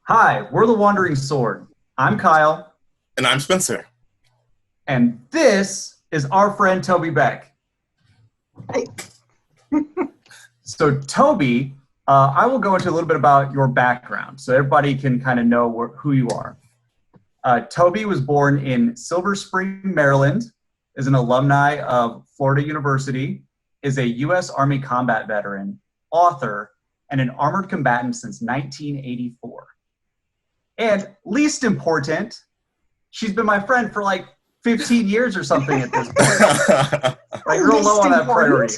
Hi, we're the Wandering Sword. I'm Kyle, And I'm Spencer. and this is our friend Toby Beck. Hey. So, Toby, I will go into a little bit about your background so everybody can kind of know who you are. Toby was born in Silver Spring, Maryland, is an alumni of Florida University, is a U.S. Army combat veteran, author, and an armored combatant since 1984. And least important, she's been my friend for like 15 years or something at this point. Like real low on that priority.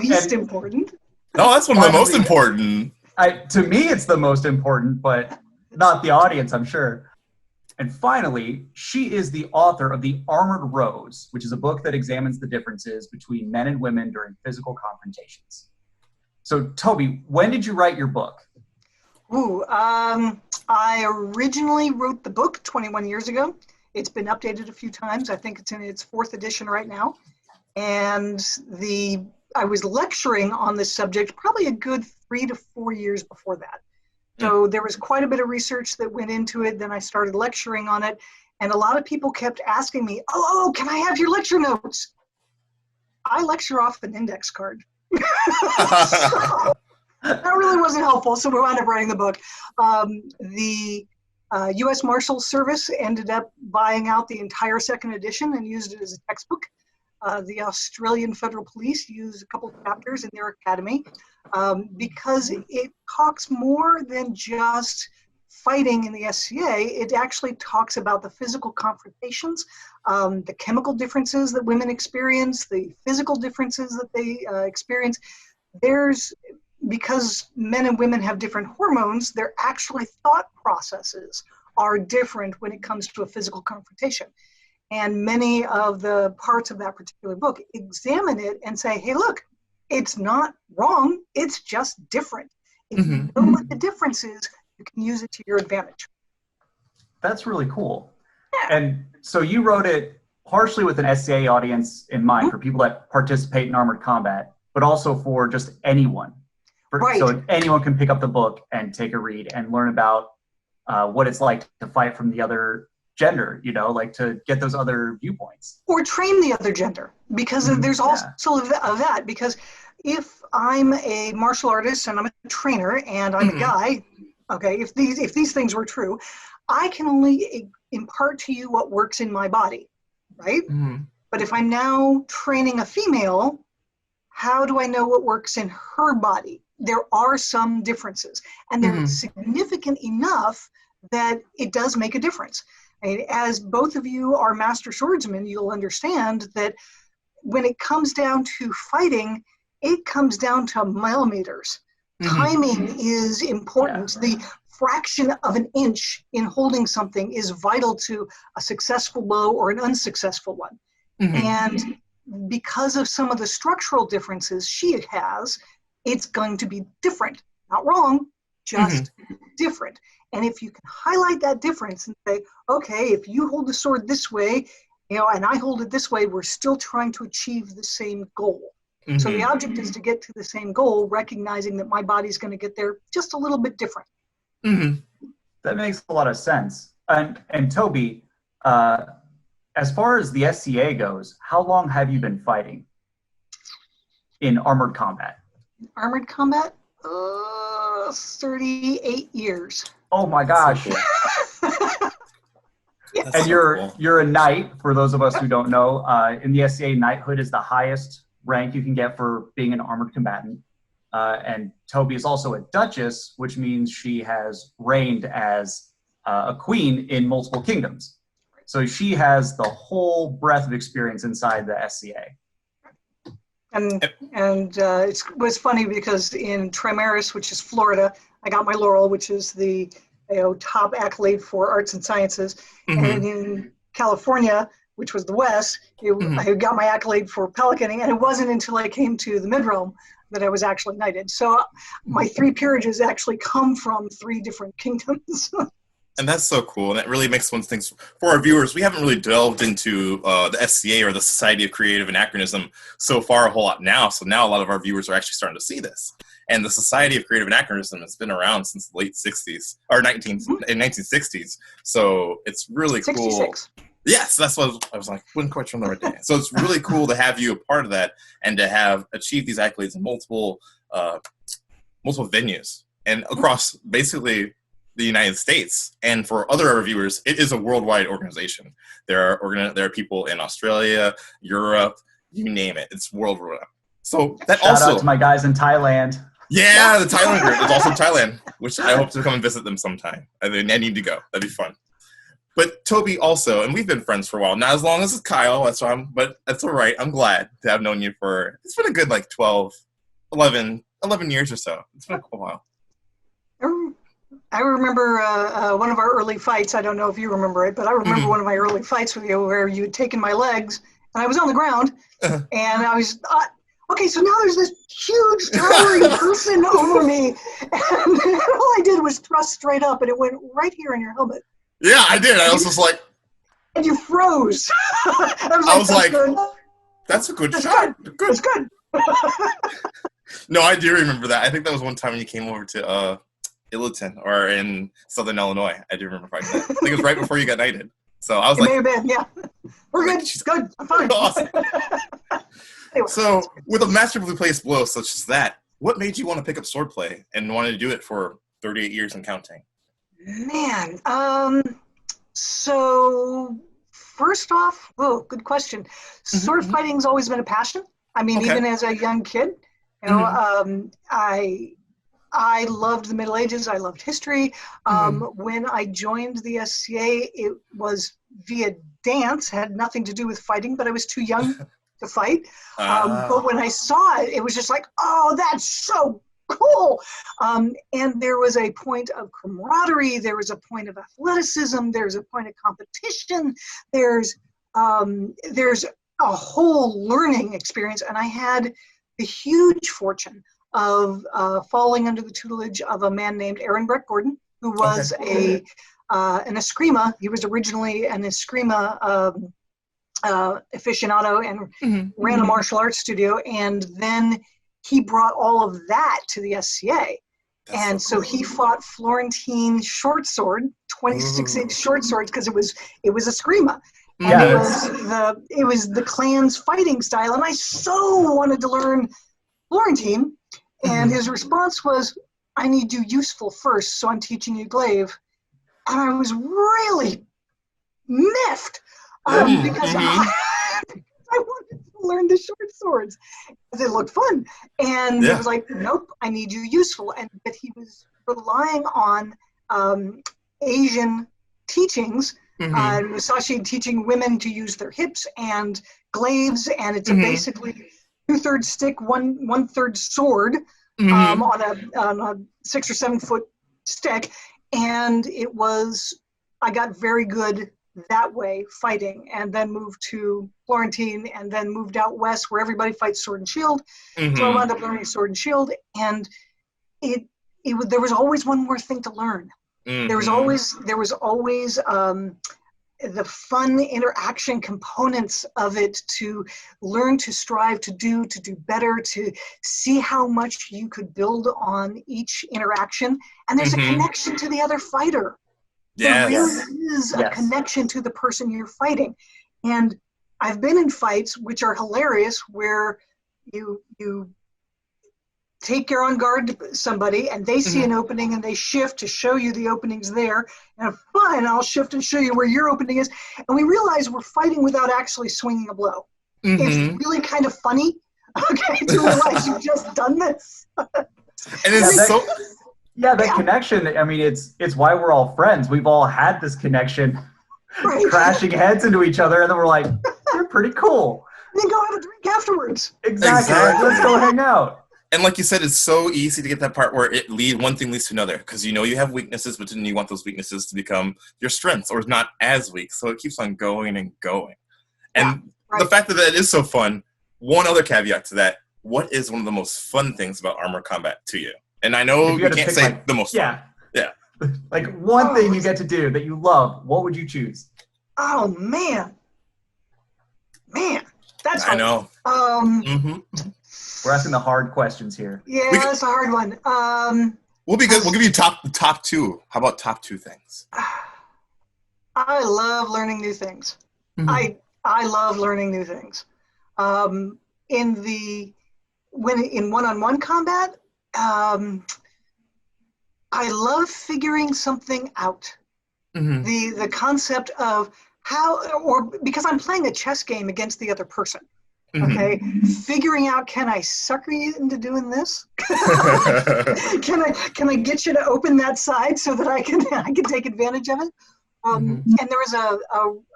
Least important. No, that's one of the most Finally- important. To me, it's the most important, but not the audience, I'm sure. And finally, she is the author of The Armored Rose, which is a book that examines the differences between men and women during physical confrontations. So, Toby, when did you write your book? I originally wrote the book 21 years ago. It's been updated a few times. I think it's in its fourth edition right now. And I was lecturing on this subject probably a good 3 to 4 years before that. So there was quite a bit of research that went into it. Then I started lecturing on it. And a lot of people kept asking me, oh, can I have your lecture notes? I lecture off an index card. So, that really wasn't helpful, so we wound up writing the book. The U.S. Marshals Service ended up buying out the entire second edition and used it as a textbook. The Australian Federal Police used a couple of chapters in their academy because it talks more than just fighting in the SCA. It actually talks about the physical confrontations, the chemical differences that women experience, the physical differences that they experience. Because men and women have different hormones, their actually thought processes are different when it comes to a physical confrontation. And many of the parts of that particular book examine it and say, hey, look, it's not wrong, it's just different. If you know what the difference is, you can use it to your advantage. That's really cool. Yeah. And so you wrote it partially with an SCA audience in mind for people that participate in armored combat, but also for just anyone. Right. So anyone can pick up the book and take a read and learn about what it's like to fight from the other gender, like to get those other viewpoints. Or train the other gender, because there's also of that. Because if I'm a martial artist and I'm a trainer and I'm a guy, okay, if these things were true, I can only impart to you what works in my body, right? But if I'm now training a female, how do I know what works in her body? There are some differences, and they're significant enough that it does make a difference. And as both of you are master swordsmen, you'll understand that when it comes down to fighting, it comes down to millimeters. Timing is important. Yeah. The fraction of an inch in holding something is vital to a successful blow or an unsuccessful one. And because of some of the structural differences she has, it's going to be different. Not wrong, just different. And if you can highlight that difference and say, okay, if you hold the sword this way, and I hold it this way, we're still trying to achieve the same goal. So the object is to get to the same goal, recognizing that my body's going to get there just a little bit different. That makes a lot of sense. And Toby, as far as the SCA goes, how long have you been fighting in armored combat? Armored combat? 38 years. Oh my gosh. Yes. And you're a knight, for those of us who don't know. In the SCA, knighthood is the highest rank you can get for being an armored combatant. And Toby is also a duchess, which means she has reigned as a queen in multiple kingdoms. So she has the whole breadth of experience inside the SCA. And it was funny because in Trimaris, which is Florida, I got my laurel, which is the top accolade for arts and sciences. And in California, which was the West, I got my accolade for pelicaning, and it wasn't until I came to the mid-realm that I was actually knighted. So my 3 peerages actually come from 3 different kingdoms. And that's so cool. And that really makes one thing for our viewers. We haven't really delved into the SCA or the Society of Creative Anachronism so far a whole lot now. So now a lot of our viewers are actually starting to see this. And the Society of Creative Anachronism has been around since the late 60s, or 1960s. So it's really cool. 66. Yes, that's what I was like, wouldn't quite remember the right day. So it's really cool to have you a part of that and to have achieved these accolades in multiple venues and across basically the United States. And for other reviewers, it is a worldwide organization. There are people in Australia, Europe, you name it. It's worldwide. So that Shout out to my guys in Thailand. Yeah, the Thailand group is also Thailand, which I hope to come and visit them sometime. I need to go. That'd be fun. But Toby also, and we've been friends for a while. Not as long as Kyle, but that's all right. I'm glad to have known you it's been a good 11 years or so. It's been a while. I remember one of our early fights. I don't know if you remember it, but I remember one of my early fights with you where you had taken my legs and I was on the ground and I was, okay, so now there's this huge towering person over me and all I did was thrust straight up and it went right here in your helmet. Yeah, I did. I was just like... And you froze. I was like, that's a good shot. Good. That's good. No, I do remember that. I think that was one time when you came over to Illiton or in Southern Illinois. I do remember fighting that. I think it was right before you got knighted. So I was may have been, yeah. We're good. She's good. I'm fine. Awesome. Anyway, so with a masterfully placed blow such as that, what made you want to pick up swordplay and wanted to do it for 38 years and counting? Man, so first off, good question. Sword fighting's always been a passion. I mean, even as a young kid, you know, I loved the Middle Ages. I loved history. When I joined the SCA, it was via dance, had nothing to do with fighting, but I was too young to fight. But when I saw it, it was just like, oh, that's so cool. And there was a point of camaraderie. There was a point of athleticism. There's a point of competition. There's a whole learning experience. And I had the huge fortune of falling under the tutelage of a man named Aaron Brett Gordon, who was an Eskrima. He was originally an Eskrima aficionado and ran a martial arts studio. And then he brought all of that to the SCA. And so he fought Florentine short sword, 26-inch short swords, because it was Eskrima. And it was the clan's fighting style. And I so wanted to learn Florentine. And his response was, I need you useful first, so I'm teaching you glaive. And I was really miffed because I wanted to learn the short swords because it looked fun. And he was like, nope, I need you useful. But he was relying on Asian teachings, Musashi teaching women to use their hips and glaives, and it's basically 2/3 stick, 1/3 sword on a 6 or 7 foot stick. And I got very good that way fighting, and then moved to Florentine, and then moved out west where everybody fights sword and shield. So I wound up learning sword and shield, and there was always one more thing to learn. There was always the fun interaction components of it, to learn, to strive, to do better, to see how much you could build on each interaction. And there's a connection to the other fighter. There really is a connection to the person you're fighting. And I've been in fights which are hilarious, where you take your on guard to somebody and they see an opening and they shift to show you the opening's there. And fine, I'll shift and show you where your opening is. And we realize we're fighting without actually swinging a blow. It's really kind of funny, to realize you've just done this. And it's so... Yeah, that connection, I mean, it's why we're all friends. We've all had this connection, crashing heads into each other, and then we're like, you're pretty cool. And then go have a drink afterwards. Exactly. Let's go hang out. And like you said, it's so easy to get that part where one thing leads to another, because you know you have weaknesses, but then you want those weaknesses to become your strengths or not as weak. So it keeps on going and going. And the fact that it is so fun, one other caveat to that, what is one of the most fun things about armor combat to you? And I know you can't say the most fun. Yeah. Like one thing you get to do that you love, what would you choose? Oh, man. That's I know. We're asking the hard questions here. Yeah, that's a hard one. We'll be good. We'll give you top two. How about top two things? I love learning new things. Mm-hmm. I love learning new things. In one-on-one combat, I love figuring something out. Mm-hmm. The concept of because I'm playing a chess game against the other person. Okay, figuring out, can I sucker you into doing this? Can I get you to open that side so that I can take advantage of it? And there was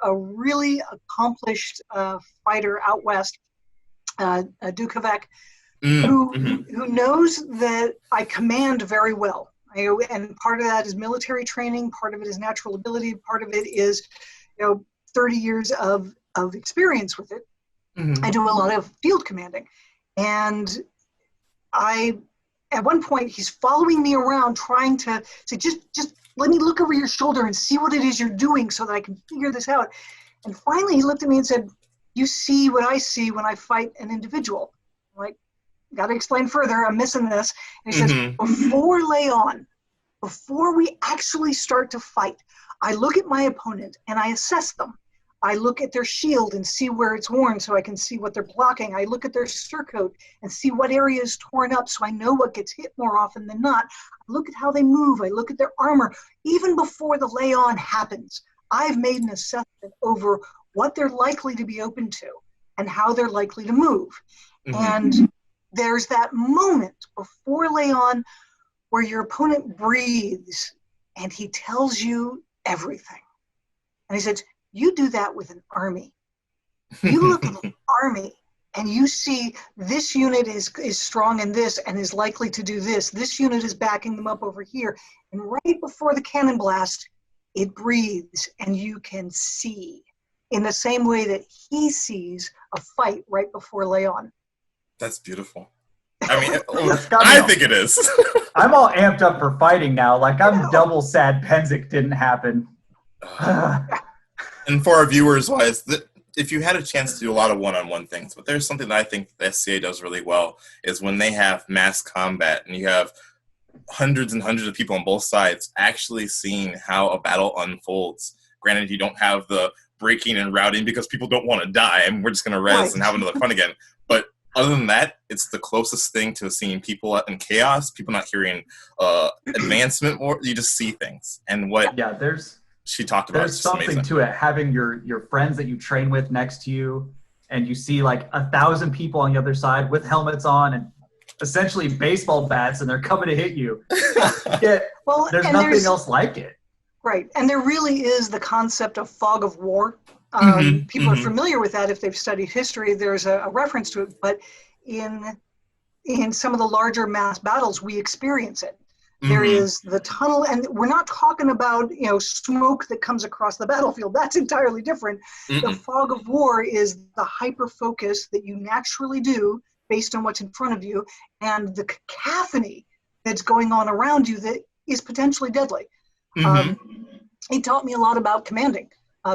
a really accomplished fighter out west, Tobi Beck, who knows that I command very well. And part of that is military training, part of it is natural ability, part of it is 30 years of experience with it. I do a lot of field commanding. And at one point, he's following me around trying to say, just let me look over your shoulder and see what it is you're doing so that I can figure this out. And finally, he looked at me and said, you see what I see when I fight an individual. I'm like, got to explain further. I'm missing this. And he says, before we actually start to fight, I look at my opponent and I assess them. I look at their shield and see where it's worn so I can see what they're blocking. I look at their surcoat and see what area is torn up so I know what gets hit more often than not. I look at how they move. I look at their armor. Even before the lay-on happens, I've made an assessment over what they're likely to be open to and how they're likely to move. And there's that moment before lay-on where your opponent breathes and he tells you everything. And he says, you do that with an army. You look at the army and you see this unit is strong in this and is likely to do this. This unit is backing them up over here. And right before the cannon blast, it breathes and you can see in the same way that he sees a fight right before lay-on. That's beautiful. I mean, I think it is. I'm all amped up for fighting now. Like, I'm double sad Penzik didn't happen. And for our viewers, if you had a chance to do a lot of one-on-one things, but there's something that I think the SCA does really well, is when they have mass combat and you have hundreds and hundreds of people on both sides actually seeing how a battle unfolds. Granted, you don't have the breaking and routing because people don't want to die and we're just going to res and have another fun again. But other than that, it's the closest thing to seeing people in chaos, people not hearing advancement more. You just see things. And what she talked about there's something amazing to it, having your friends that you train with next to you, and you see like 1,000 people on the other side with helmets on and essentially baseball bats, and they're coming to hit you. There's nothing else like it. Right, and there really is the concept of fog of war. People are familiar with that if they've studied history. There's a reference to it, but in some of the larger mass battles, we experience it. There is the tunnel, and we're not talking about smoke that comes across the battlefield. That's entirely different. The fog of war is the hyper focus that you naturally do based on what's in front of you, and the cacophony that's going on around you that is potentially deadly. He taught me a lot about commanding.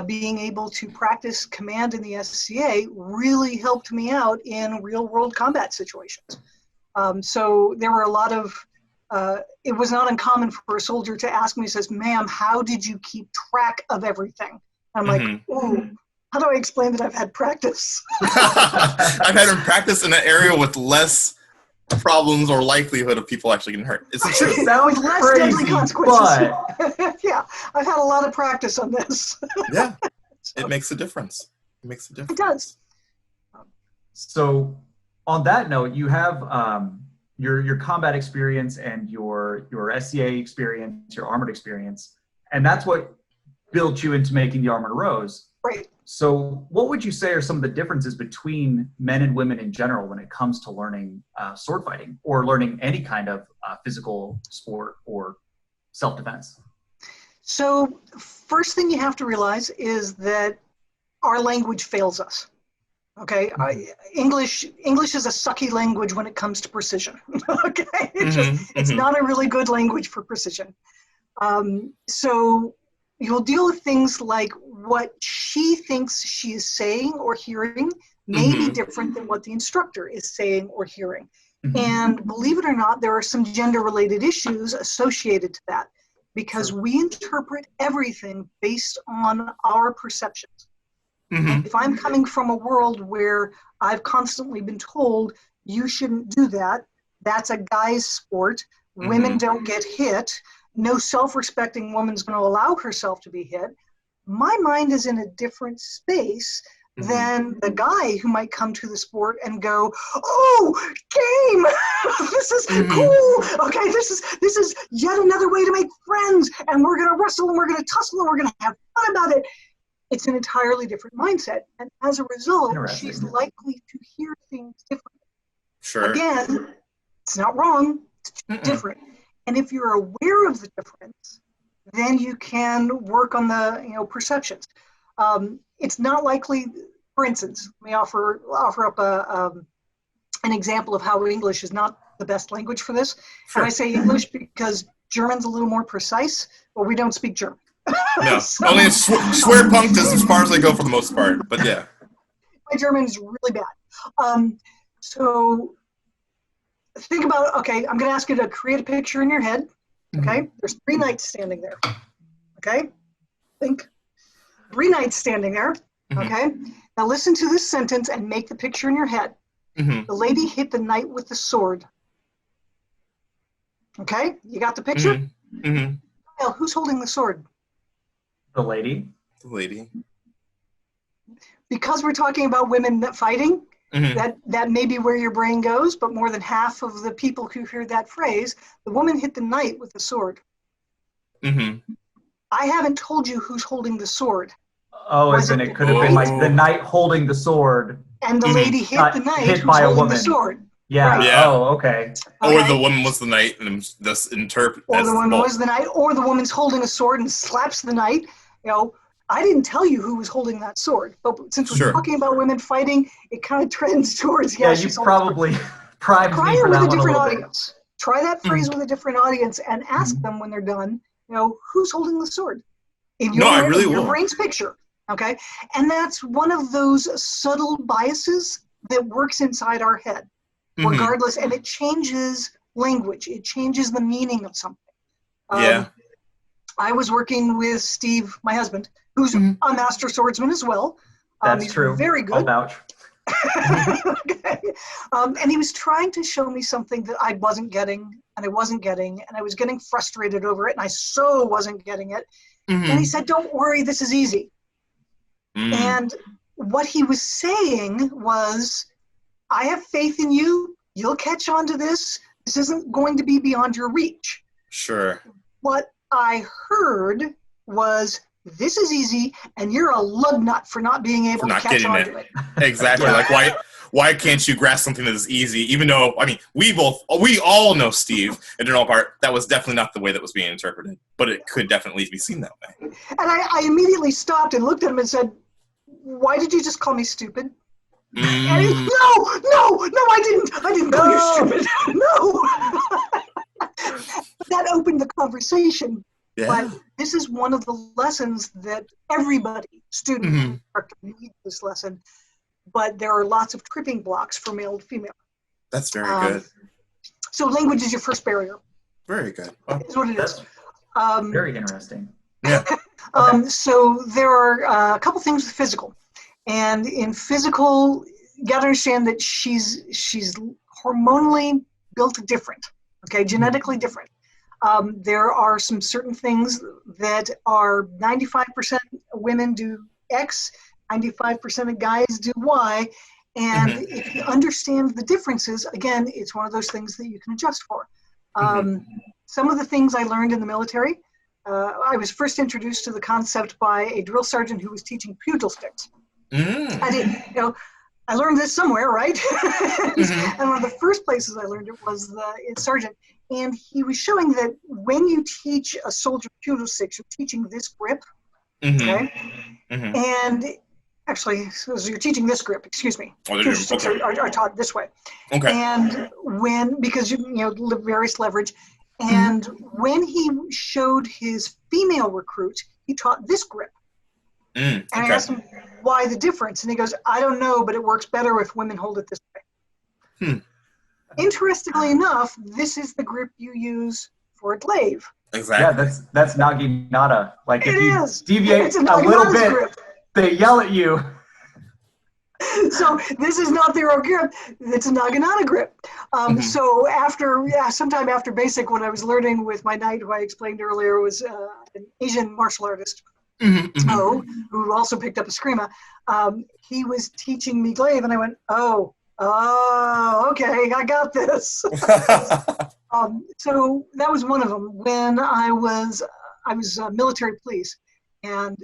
Being able to practice command in the SCA really helped me out in real-world combat situations. So there were a lot of it was not uncommon for a soldier to ask me, he says, ma'am, how did you keep track of everything? I'm like, ooh, how do I explain that I've had practice? I've had practice in an area with less problems or likelihood of people actually getting hurt. It's true. Sounds with less crazy, deadly consequences. but... Yeah, I've had a lot of practice on this. Yeah, it makes a difference. It does. So on that note, you have your combat experience and your SCA experience, your armored experience, and that's what built you into making the Armored Rose. Right. So what would you say are some of the differences between men and women in general when it comes to learning sword fighting or learning any kind of physical sport or self-defense? So first thing you have to realize is that our language fails us. Okay, English is a sucky language when it comes to precision. Okay, it's not a really good language for precision. So you'll deal with things like what she thinks she is saying or hearing may be different than what the instructor is saying or hearing. And believe it or not, there are some gender-related issues associated to that because we interpret everything based on our perceptions. And if I'm coming from a world where I've constantly been told, you shouldn't do that, that's a guy's sport, women don't get hit, no self-respecting woman's going to allow herself to be hit, my mind is in a different space than the guy who might come to the sport and go, oh, game, this is cool. Okay, this is yet another way to make friends, and we're going to wrestle, and we're going to tussle, and we're going to have fun about it. It's an entirely different mindset, and as a result, she's likely to hear things differently. Sure. Again, it's not wrong, it's just different. And if you're aware of the difference, then you can work on the perceptions. It's not likely, for instance, let me offer up an example of how English is not the best language for this. Sure. And I say English because German's a little more precise, but we don't speak German. No, only Schwerpunkt is as far as I go for the most part, but yeah. My German is really bad. So think about, okay, I'm going to ask you to create a picture in your head. Okay, there's 3 knights standing there. Okay, think 3 knights standing there. Okay, now listen to this sentence and make the picture in your head. The lady hit the knight with the sword. Okay, you got the picture? Well, who's holding the sword? The lady. The lady. Because we're talking about women fighting, that may be where your brain goes, but more than half of the people who hear that phrase, the woman hit the knight with the sword. I haven't told you who's holding the sword. Oh, as in it could have been like the knight holding the sword. And the lady hit the knight hit who's by a holding woman. the sword. Yeah. Right. Yeah. Oh, okay. Or the woman was the knight and thus interpret. Or the woman was the knight, or the woman's holding a sword and slaps the knight. I didn't tell you who was holding that sword, but since we're talking about women fighting, it kind of trends towards you probably primed me for that one a little bit. Try that phrase with a different audience and ask them when they're done, who's holding the sword? In your brain's picture, okay? And that's one of those subtle biases that works inside our head, regardless, and it changes language. It changes the meaning of something. I was working with Steve, my husband, who's a master swordsman as well. That's true. Very good. I'll vouch. Okay. And he was trying to show me something that I wasn't getting, and I was getting frustrated over it, and I so wasn't getting it. And he said, don't worry, this is easy. And what he was saying was, I have faith in you. You'll catch on to this. This isn't going to be beyond your reach. Sure. What I heard was, this is easy, and you're a lug nut for not being able to catch on to it. Exactly. Like, why can't you grasp something that is easy? Even though, we all know Steve, in general part, that was definitely not the way that was being interpreted, but it could definitely be seen that way. And I immediately stopped and looked at him and said, why did you just call me stupid? And he, no, I didn't call you stupid. No. That opened the conversation. Yeah. But this is one of the lessons that everybody, student, needs this lesson. But there are lots of tripping blocks for male to female. That's very good. So language is your first barrier. Very good. Well, is what it is. Very interesting. Yeah. So there are a couple things with physical. And in physical, you got to understand that she's hormonally built different, okay, genetically different. There are some certain things that are 95% women do X, 95% of guys do Y. And if you understand the differences, again, it's one of those things that you can adjust for. Some of the things I learned in the military, I was first introduced to the concept by a drill sergeant who was teaching pugil sticks. I learned this somewhere, right? And one of the first places I learned it was the sergeant. And he was showing that when you teach a soldier pugil sticks, you're teaching this grip, okay? And actually, so you're teaching this grip, excuse me. Pugil sticks are taught this way. Okay. And because various leverage. And when he showed his female recruit, he taught this grip. And I asked him why the difference, and he goes, I don't know, but it works better if women hold it this way. Interestingly enough, this is the grip you use for a glaive. Exactly. Yeah, that's naginata. Like if you is. deviate It's a a little naginata's bit, grip. they yell at you. So this is not their own grip, it's a naginata grip. So sometime after basic, when I was learning with my knight, who I explained earlier was an Asian martial artist, who also picked up eskrima, he was teaching me glaive, and I went, oh, okay, I got this. So that was one of them. When I was military police, and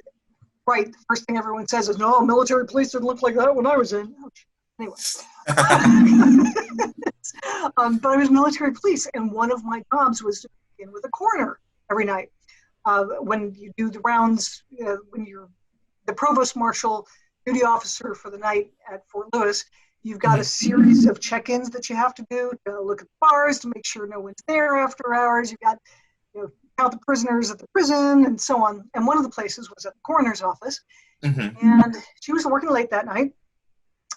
right, the first thing everyone says is, no, military police didn't look like that when I was in. Anyway. But I was military police, and one of my jobs was to begin with a coroner every night. When you do the rounds, when you're the provost marshal, duty officer for the night at Fort Lewis, you've got a series of check-ins that you have to do to look at the bars to make sure no one's there after hours. You've got, count the prisoners at the prison and so on. And one of the places was at the coroner's office. And she was working late that night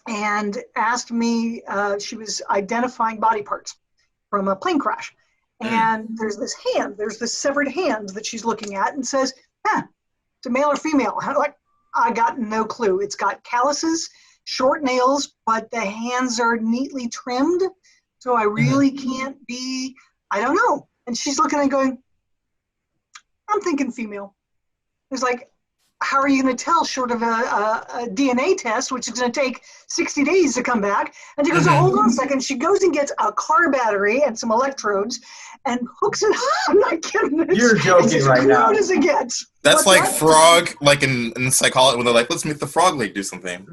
and asked me, she was identifying body parts from a plane crash. And there's this severed hand that she's looking at and says, it's a male or female. I got no clue. It's got calluses, short nails, but the hands are neatly trimmed. So I really can't be, I don't know. And she's looking and going, I'm thinking female. It's like, how are you going to tell short of a DNA test, which is going to take 60 days to come back? And she goes, hold on a second. She goes and gets a car battery and some electrodes and hooks it. I'm not kidding. You're joking right now. As it gets. That's like frog, like in psychology, when they're like, let's make the frog leg do something.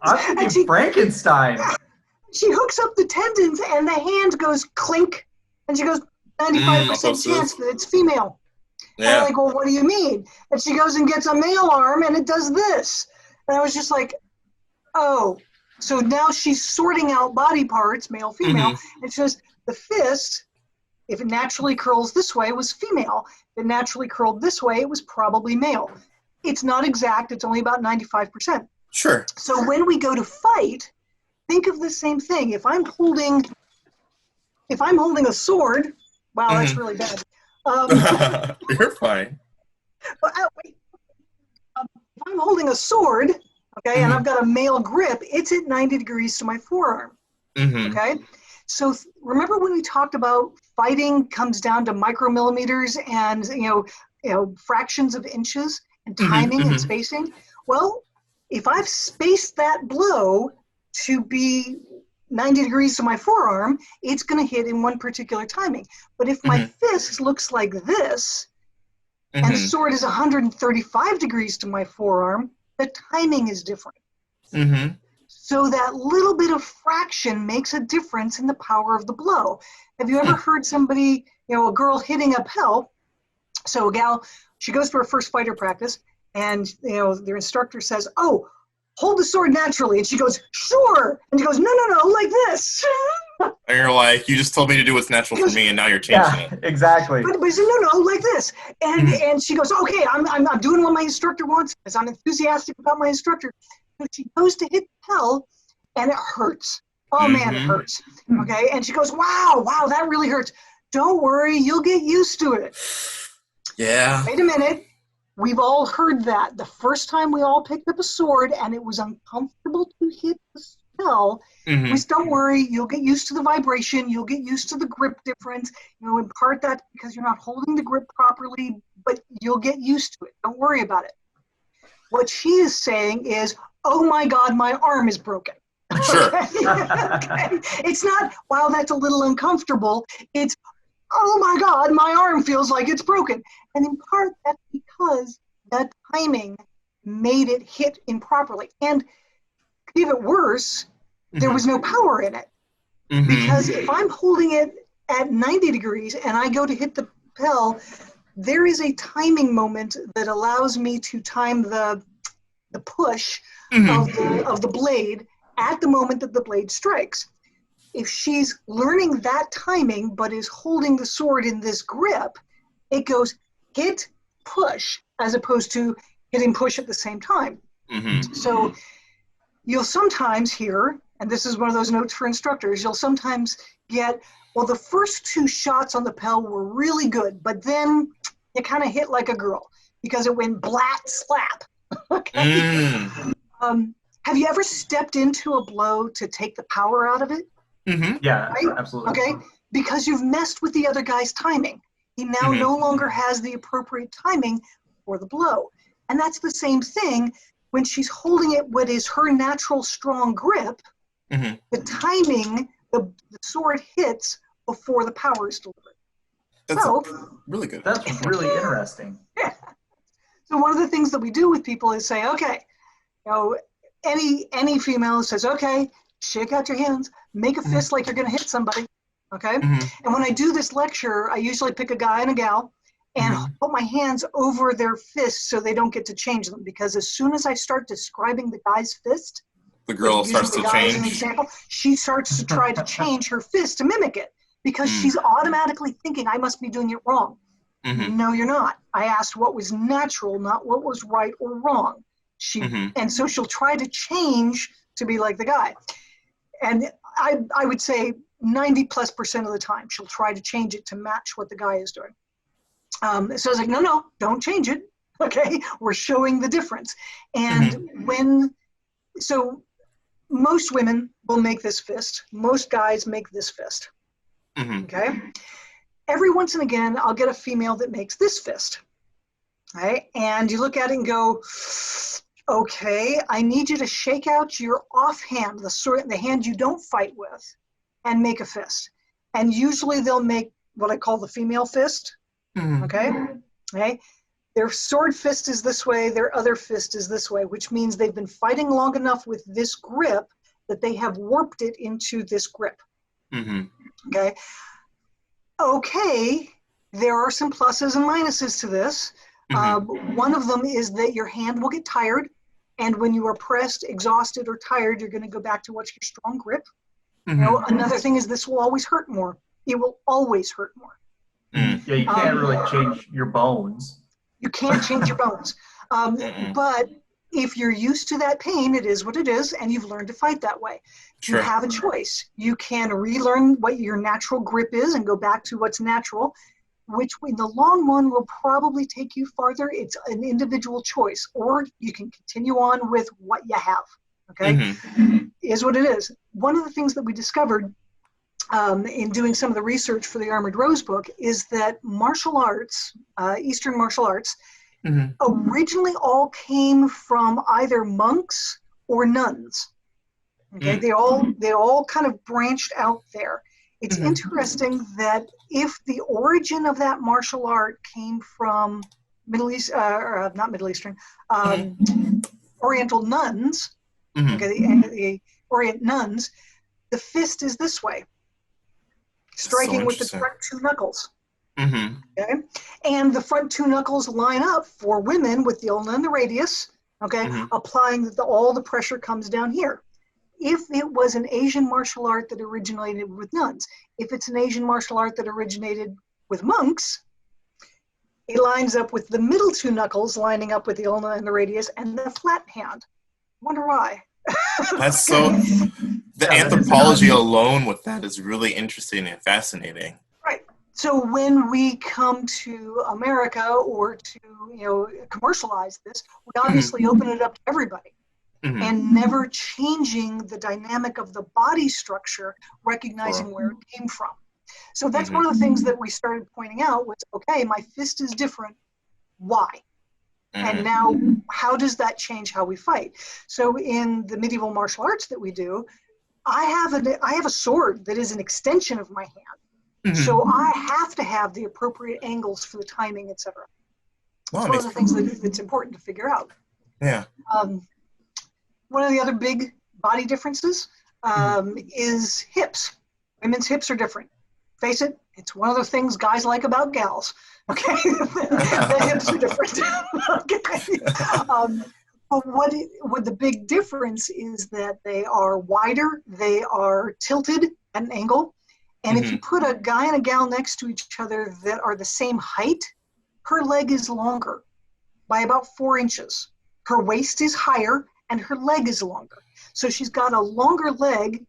I'm thinking Frankenstein. She hooks up the tendons and the hand goes clink. And she goes, 95% chance that it's female. And I'm like, well, what do you mean? And she goes and gets a male arm and it does this. And I was just like, oh. So now she's sorting out body parts, male, female. It's just the fist, if it naturally curls this way, was female. If it naturally curled this way, it was probably male. It's not exact. It's only about 95%. Sure. So when we go to fight, think of the same thing. If I'm holding a sword, wow, that's really bad. You're fine. Wait. If I'm holding a sword, okay, and I've got a male grip, it's at 90 degrees to my forearm. Okay? So remember when we talked about fighting comes down to micromillimeters and fractions of inches and timing and spacing? Well, if I've spaced that blow to be 90 degrees to my forearm, it's going to hit in one particular timing. But if my fist looks like this, and the sword is 135 degrees to my forearm, the timing is different. So that little bit of fraction makes a difference in the power of the blow. Have you ever heard somebody, a girl hitting a pell? So a gal, she goes to her first fighter practice, and their instructor says, oh, hold the sword naturally. And she goes, sure. And she goes, no, like this. And you're like, you just told me to do what's natural for me, and now you're changing it. Exactly. But he said, no, like this. And she goes, okay, I'm doing what my instructor wants because I'm enthusiastic about my instructor. So she goes to hit the pell, and it hurts. Oh, man, it hurts. Okay? And she goes, wow, that really hurts. Don't worry, you'll get used to it. Yeah. Wait a minute. We've all heard that. The first time we all picked up a sword and it was uncomfortable to hit the spell, we said, don't worry, you'll get used to the vibration, you'll get used to the grip difference. In part that's because you're not holding the grip properly, but you'll get used to it. Don't worry about it. What she is saying is, oh my God, my arm is broken. Sure. Okay? It's not, wow, that's a little uncomfortable. It's, oh my God, my arm feels like it's broken. And in part, that's because that timing made it hit improperly. And to give it worse, there was no power in it. Because if I'm holding it at 90 degrees and I go to hit the pell, there is a timing moment that allows me to time the push of the blade at the moment that the blade strikes. If she's learning that timing but is holding the sword in this grip, it goes hit, push, as opposed to hitting push at the same time. So you'll sometimes hear, and this is one of those notes for instructors, you'll sometimes get, well, the first 2 shots on the Pel were really good, but then you kind of hit like a girl because it went blat slap. Okay. Have you ever stepped into a blow to take the power out of it? Yeah, right? absolutely. Okay, because you've messed with the other guy's timing. He now no longer has the appropriate timing for the blow. And that's the same thing when she's holding it what is her natural strong grip, the timing, the sword hits before the power is delivered. That's really good. That's really interesting. Yeah. So one of the things that we do with people is say, okay, you know, any female says, okay, shake out your hands, make a fist like you're going to hit somebody, okay? And when I do this lecture, I usually pick a guy and a gal and put my hands over their fists so they don't get to change them, because as soon as I start describing the guy's fist, the girl starts to change. As an example, she starts to try to change her fist to mimic it because she's automatically thinking, I must be doing it wrong. No, you're not. I asked what was natural, not what was right or wrong. And so she'll try to change to be like the guy. And I would say 90+% of the time, she'll try to change it to match what the guy is doing. So I was like, no, don't change it. Okay, we're showing the difference. And so most women will make this fist. Most guys make this fist. Okay. Every once and again, I'll get a female that makes this fist. Right? And you look at it and go, okay, I need you to shake out your offhand, the hand you don't fight with, and make a fist. And usually they'll make what I call the female fist. Okay? Their sword fist is this way, their other fist is this way, which means they've been fighting long enough with this grip that they have warped it into this grip. Okay, there are some pluses and minuses to this. One of them is that your hand will get tired, and when you are pressed, exhausted, or tired, you're going to go back to what's your strong grip. You know, another thing is this will always hurt more. It will always hurt more. Yeah, you can't really change your bones. You can't change your bones. But if you're used to that pain, it is what it is, and you've learned to fight that way. You have a choice. You can relearn what your natural grip is and go back to what's natural, which in the long run will probably take you farther. It's an individual choice, or you can continue on with what you have. Okay, is what it is. One of the things that we discovered in doing some of the research for the Armored Rose book is that martial arts, Eastern martial arts, originally all came from either monks or nuns. Okay, they all kind of branched out there. It's interesting that if the origin of that martial art came from not Middle Eastern, Oriental nuns, the Orient nuns, the fist is this way, striking with the front 2 knuckles. Okay, and the front 2 knuckles line up for women with the ulna and the radius. Okay, applying all the pressure comes down here. If it was an Asian martial art that originated with nuns, if it's an Asian martial art that originated with monks, it lines up with the middle 2 knuckles lining up with the ulna and the radius and the flat hand. Wonder why? That's so. The anthropology alone with that is really interesting and fascinating. Right. So when we come to America or to commercialize this, we obviously open it up to everybody. And never changing the dynamic of the body structure, recognizing where it came from. So that's one of the things that we started pointing out was, okay, my fist is different. Why? And now, how does that change how we fight? So in the medieval martial arts that we do, I have a sword that is an extension of my hand. So I have to have the appropriate angles for the timing, etc. It's one of the things that's important to figure out. Yeah. One of the other big body differences is hips. Women's hips are different. Face it, it's one of the things guys like about gals. Okay, the hips are different. Okay, but what the big difference is that they are wider, they are tilted at an angle, and if you put a guy and a gal next to each other that are the same height, her leg is longer by about 4 inches. Her waist is higher and her leg is longer. So she's got a longer leg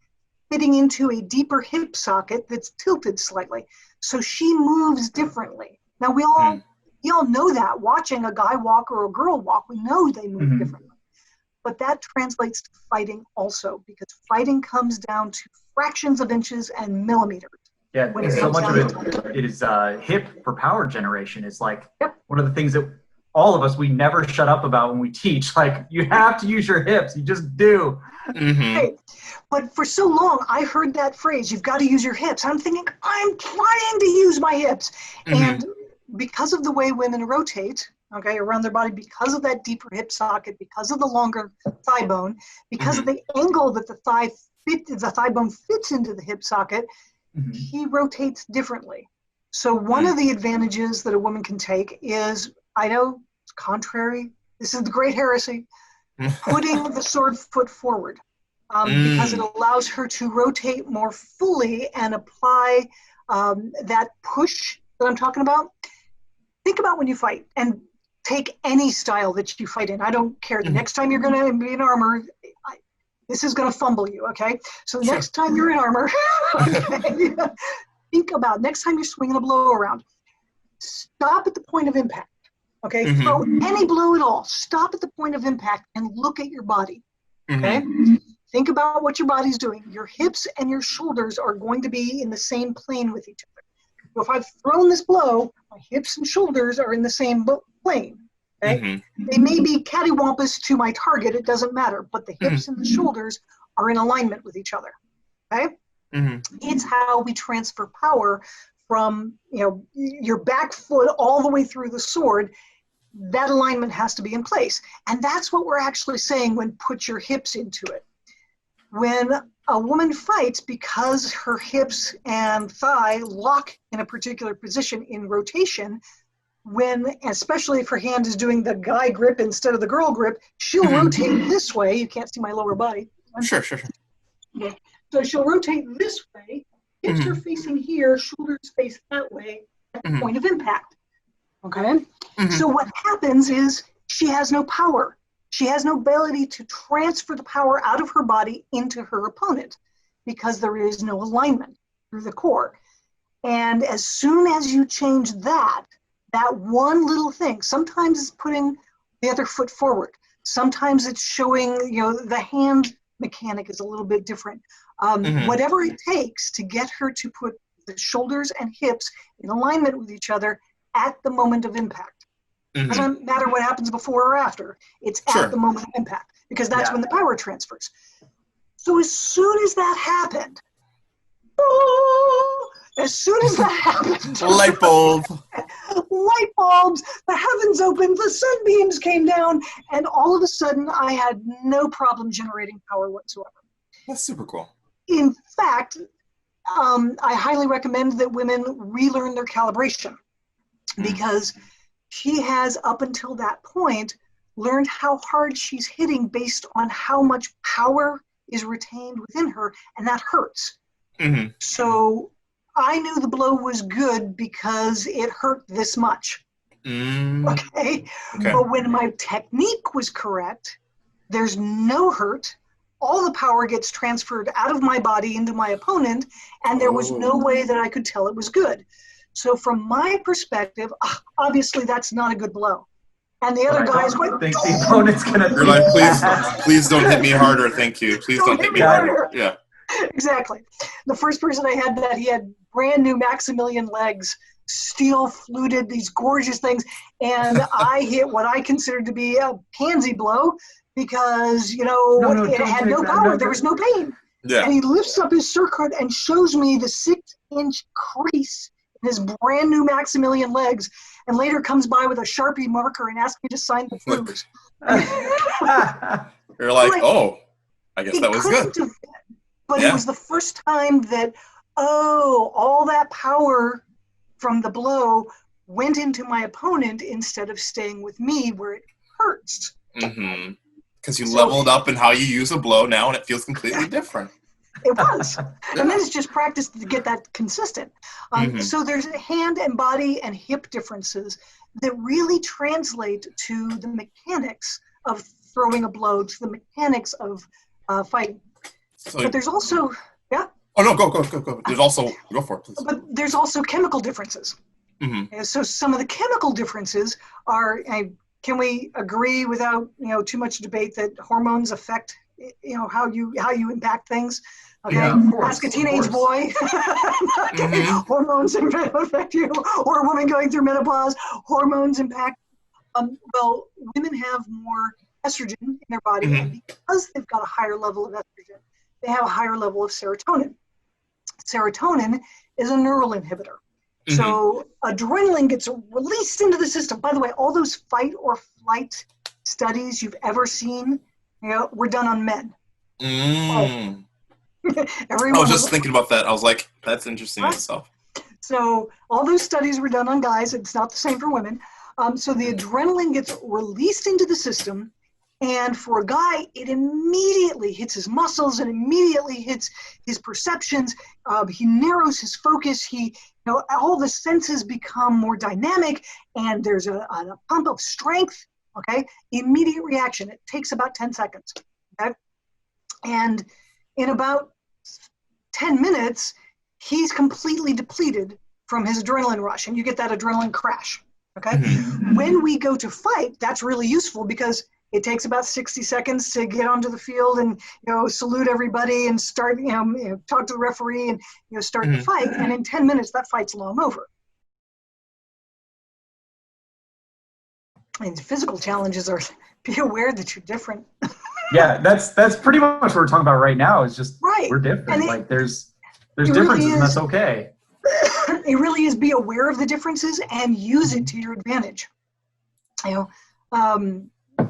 fitting into a deeper hip socket that's tilted slightly. So she moves differently. Now we all know that. Watching a guy walk or a girl walk, we know they move differently. But that translates to fighting also, because fighting comes down to fractions of inches and millimeters. Yeah, and so much of it is hip for power generation. It's like one of the things that all of us, we never shut up about when we teach. Like, you have to use your hips. You just do. Right. But for so long, I heard that phrase, you've got to use your hips. I'm thinking, I'm trying to use my hips. And because of the way women rotate, around their body, because of that deeper hip socket, because of the longer thigh bone, because of the angle that the thigh bone fits into the hip socket, he rotates differently. So one of the advantages that a woman can take is, I know it's contrary, this is the great heresy, putting the sword foot forward, because it allows her to rotate more fully and apply that push that I'm talking about. Think about when you fight, and take any style that you fight in. I don't care. The next time you're going to be in armor, this is going to fumble you, okay? So the next time you're in armor, think about next time you're swinging a blow around, stop at the point of impact, okay? Throw any blow at all. Stop at the point of impact and look at your body, okay? Think about what your body's doing. Your hips and your shoulders are going to be in the same plane with each other. So if I've thrown this blow, my hips and shoulders are in the same plane. Okay? They may be cattywampus to my target, it doesn't matter, but the hips and the shoulders are in alignment with each other. Okay? It's how we transfer power from your back foot all the way through the sword. That alignment has to be in place. And that's what we're actually saying when put your hips into it. When a woman fights, because her hips and thigh lock in a particular position in rotation, especially if her hand is doing the guy grip instead of the girl grip, she'll rotate this way. You can't see my lower body. Sure. Okay. So she'll rotate this way, hips are facing here, shoulders face that way at the point of impact. Okay? So what happens is she has no power. She has no ability to transfer the power out of her body into her opponent because there is no alignment through the core. And as soon as you change that one little thing, sometimes it's putting the other foot forward. Sometimes it's showing, the hand mechanic is a little bit different. Whatever it takes to get her to put the shoulders and hips in alignment with each other at the moment of impact. Doesn't matter what happens before or after. It's at the moment of impact, because that's when the power transfers. So as soon as that happened, light bulb. Light bulbs, the heavens opened, the sunbeams came down, and all of a sudden I had no problem generating power whatsoever. That's super cool. In fact, I highly recommend that women relearn their calibration, because she has, up until that point, learned how hard she's hitting based on how much power is retained within her, and that hurts. So I knew the blow was good because it hurt this much. Okay? But when my technique was correct, there's no hurt. All the power gets transferred out of my body into my opponent, and there was no way that I could tell it was good. So from my perspective, obviously that's not a good blow. And the other guy is going, think the opponent's gonna. You're like, please don't hit me harder, thank you. Please don't hit me harder. Yeah. Exactly. The first person I had that, he had brand new Maximilian legs, steel fluted, these gorgeous things, and I hit what I considered to be a pansy blow because, it had no power. There was no pain. Yeah. And he lifts up his surcut and shows me the 6-inch crease in his brand new Maximilian legs, and later comes by with a Sharpie marker and asks me to sign the flues. You're like, oh, I guess that was good. But it was the first time that, all that power from the blow went into my opponent instead of staying with me where it hurts. Because you leveled up in how you use a blow now, and it feels completely different. It was. And then it's just practice to get that consistent. So there's hand and body and hip differences that really translate to the mechanics of throwing a blow, to the mechanics of fighting. But there's also, yeah? Oh, no, go. There's also, go for it, please. But there's also chemical differences. So some of the chemical differences are, can we agree without too much debate that hormones affect how you impact things? Okay, ask a teenage boy. Hormones affect you, or a woman going through menopause. Hormones impact. Well, women have more estrogen in their body, and because they've got a higher level of estrogen, they have a higher level of serotonin. Serotonin is a neural inhibitor. So adrenaline gets released into the system. By the way, all those fight or flight studies you've ever seen, were done on men. I was just thinking about that. I was like, that's interesting in itself. So all those studies were done on guys. It's not the same for women. So the adrenaline gets released into the system. And for a guy, it immediately hits his muscles and immediately hits his perceptions. He narrows his focus. All the senses become more dynamic, and there's a pump of strength. Okay, immediate reaction. It takes about 10 seconds. Okay, and in about 10 minutes, he's completely depleted from his adrenaline rush, and you get that adrenaline crash. Okay, when we go to fight, that's really useful because it takes about 60 seconds to get onto the field and salute everybody and start talk to the referee and start the fight. And in 10 minutes, that fight's long over. And physical challenges are be aware that you're different. Yeah, that's pretty much what we're talking about right now. Is just we're different. There's differences, and that's okay. It really is be aware of the differences and use it to your advantage.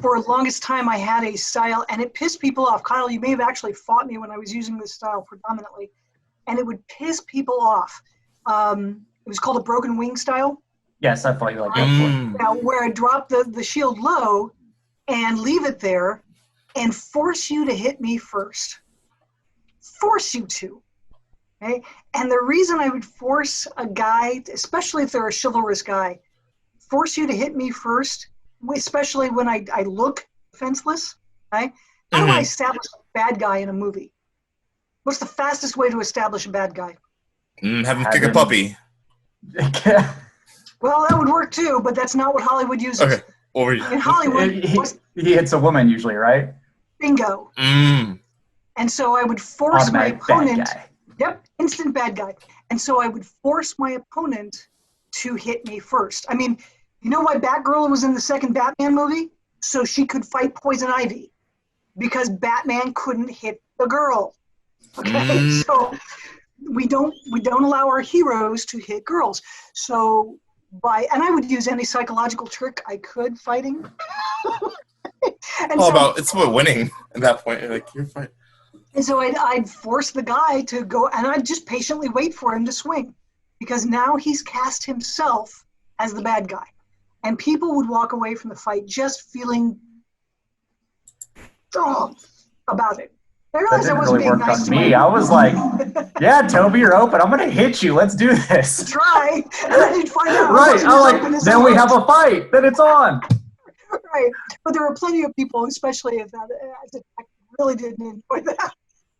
For the longest time, I had a style, and it pissed people off. Kyle, you may have actually fought me when I was using this style predominantly, and it would piss people off. It was called a broken wing style. Yes, I fought you like that before. Now, where I drop the shield low and leave it there and force you to hit me first. Force you to. Okay? And the reason I would force a guy, especially if they're a chivalrous guy, force you to hit me first, especially when I look defenseless, right? How do I establish a bad guy in a movie? What's the fastest way to establish a bad guy? Have him kick a puppy. Well, that would work too, but that's not what Hollywood uses. Okay. In Hollywood, he hits a woman usually, right? Bingo. And so I would force my opponent. Yep, instant bad guy. And so I would force my opponent to hit me first. I mean, you know why Batgirl was in the second Batman movie? So she could fight Poison Ivy, because Batman couldn't hit the girl. Okay, so we don't allow our heroes to hit girls. So and I would use any psychological trick I could fighting. It's about winning at that point. Like, you're fine. And so I'd force the guy to go, and I'd just patiently wait for him to swing, because now he's cast himself as the bad guy. And people would walk away from the fight just feeling about it. I realized I wasn't being nice to me. I was like, yeah, Toby, you're open. I'm going to hit you. Let's do this. Try. And then you'd find out. Right. I'm like, then we have a fight. Then it's on. Right. But there were plenty of people, especially if that really didn't enjoy that.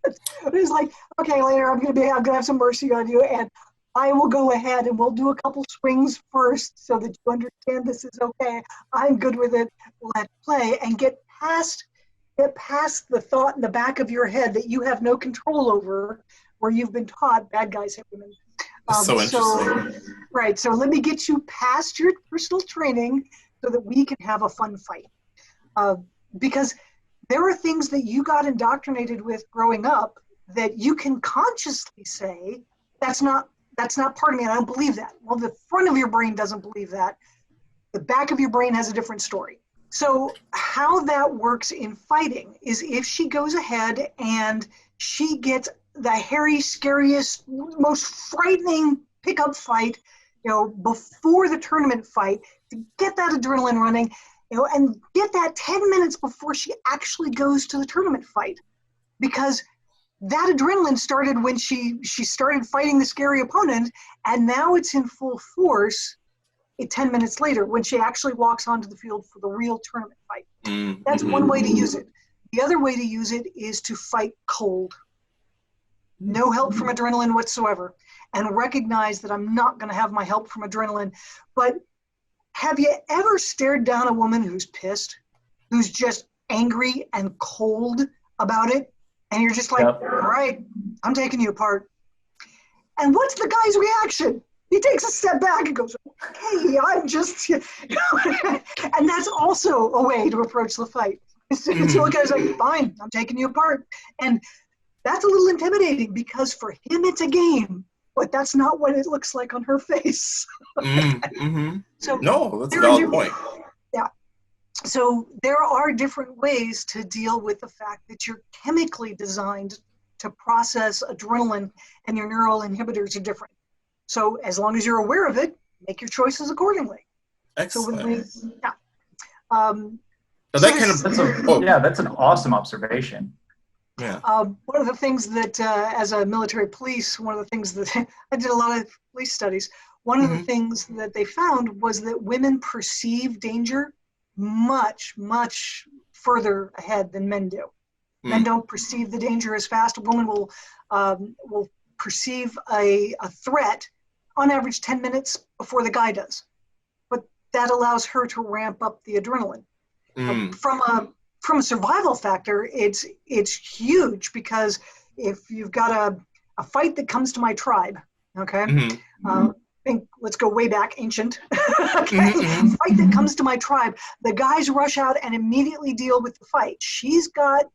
It was like, okay, later I'm gonna have some mercy on you, and I will go ahead and we'll do a couple swings first so that you understand this is okay. I'm good with it. Let's play and get past the thought in the back of your head that you have no control over, where you've been taught bad guys hit women. So interesting. Right. So let me get you past your personal training so that we can have a fun fight. Because there are things that you got indoctrinated with growing up that you can consciously say, that's not part of me, and I don't believe that. Well, the front of your brain doesn't believe that. The back of your brain has a different story. So how that works in fighting is if she goes ahead and she gets the hairy, scariest, most frightening pickup fight, before the tournament fight, to get that adrenaline running, and get that 10 minutes before she actually goes to the tournament fight. Because that adrenaline started when she started fighting the scary opponent, and now it's in full force 10 minutes later when she actually walks onto the field for the real tournament fight. That's one way to use it. The other way to use it is to fight cold. No help from adrenaline whatsoever. And recognize that I'm not going to have my help from adrenaline. But have you ever stared down a woman who's pissed, who's just angry and cold about it? And you're just like, all right, I'm taking you apart. And what's the guy's reaction? He takes a step back and goes, hey, I'm just, and that's also a way to approach the fight. So the guy's like, fine, I'm taking you apart. And that's a little intimidating because for him it's a game, but that's not what it looks like on her face. So no, that's a valid point. Yeah. So there are different ways to deal with the fact that you're chemically designed to process adrenaline and your neural inhibitors are different. So as long as you're aware of it, make your choices accordingly. Excellent. So when that's an awesome observation. Yeah. One of the things that, as a military police, one of the things that I did a lot of police studies. One of the things that they found was that women perceive danger much, much further ahead than men do. Men don't perceive the danger as fast. A woman will perceive a threat on average 10 minutes before the guy does. But that allows her to ramp up the adrenaline. From a survival factor, it's huge because if you've got a fight that comes to my tribe, okay, let's go way back, ancient, okay, fight that comes to my tribe, the guys rush out and immediately deal with the fight. She's got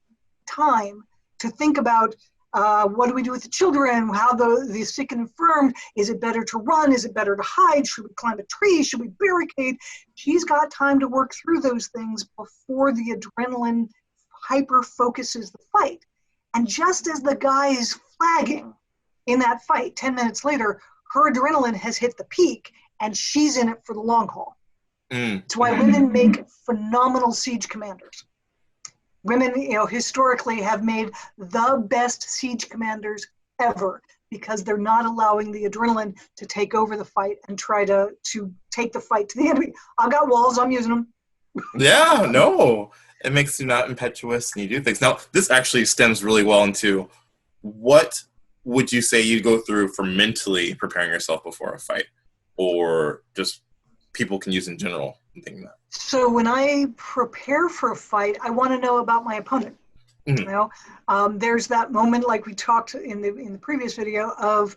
time to think about what do we do with the children, how the sick and infirm, is it better to run, is it better to hide, should we climb a tree, should we barricade? She's got time to work through those things before the adrenaline hyper focuses the fight. And just as the guy is flagging in that fight 10 minutes later, her adrenaline has hit the peak and she's in it for the long haul. That's why women make phenomenal siege commanders. Women, historically have made the best siege commanders ever because they're not allowing the adrenaline to take over the fight and try to take the fight to the enemy. I've got walls, I'm using them. Yeah, no. It makes you not impetuous and you do things. Now, this actually stems really well into what would you say you go through for mentally preparing yourself before a fight, or just people can use in general and things like that? So when I prepare for a fight, I want to know about my opponent. There's that moment, like we talked in the previous video, of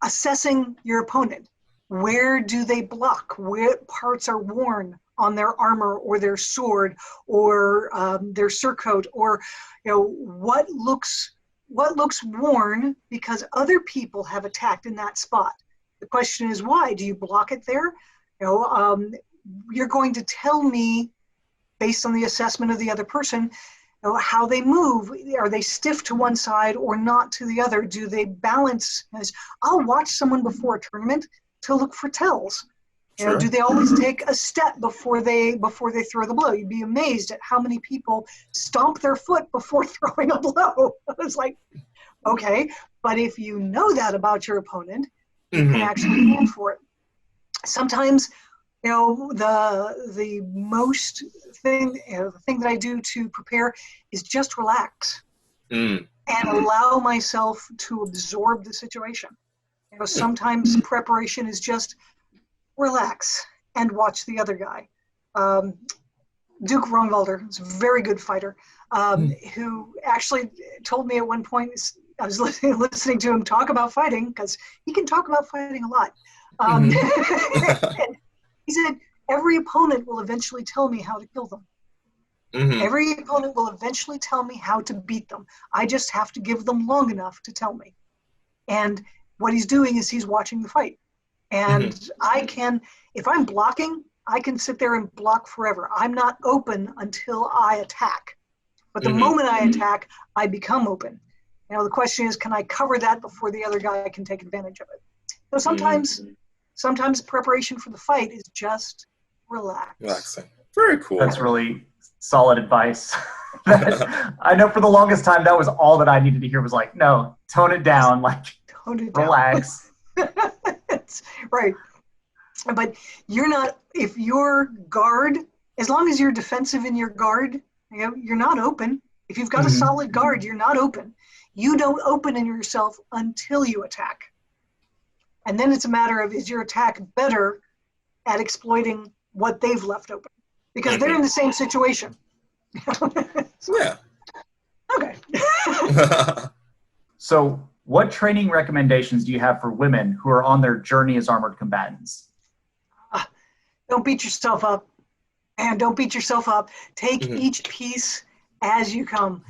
assessing your opponent. Where do they block? What parts are worn on their armor or their sword or their surcoat, or what looks worn because other people have attacked in that spot. The question is why? Do you block it there? You're going to tell me, based on the assessment of the other person, how they move. Are they stiff to one side or not to the other? Do they balance? I'll watch someone before a tournament to look for tells. Sure. Do they always take a step before they throw the blow? You'd be amazed at how many people stomp their foot before throwing a blow. It's like, okay, but if you know that about your opponent, you can actually plan for it. Sometimes, the most thing, the thing that I do to prepare is just relax and allow myself to absorb the situation. Sometimes preparation is just relax and watch the other guy. Duke Ronwalder is a very good fighter, who actually told me at one point, I was listening to him talk about fighting, because he can talk about fighting a lot. He said, every opponent will eventually tell me how to kill them. Every opponent will eventually tell me how to beat them. I just have to give them long enough to tell me. And what he's doing is he's watching the fight. And I can, if I'm blocking, I can sit there and block forever. I'm not open until I attack. But the moment I attack, I become open. The question is, can I cover that before the other guy can take advantage of it? So sometimes preparation for the fight is just relax. Relaxing. Very cool. That's really solid advice. I know for the longest time that was all that I needed to hear was like, no, tone it down, like Tone it relax. That's right. But you're not, if your guard, as long as you're defensive in your guard, you're not open. If you've got a solid guard, you're not open. You don't open in yourself until you attack. And then it's a matter of, is your attack better at exploiting what they've left open? Because they're in the same situation. Yeah. Okay. So what training recommendations do you have for women who are on their journey as armored combatants? Don't beat yourself up. And don't beat yourself up. Take each piece as you come.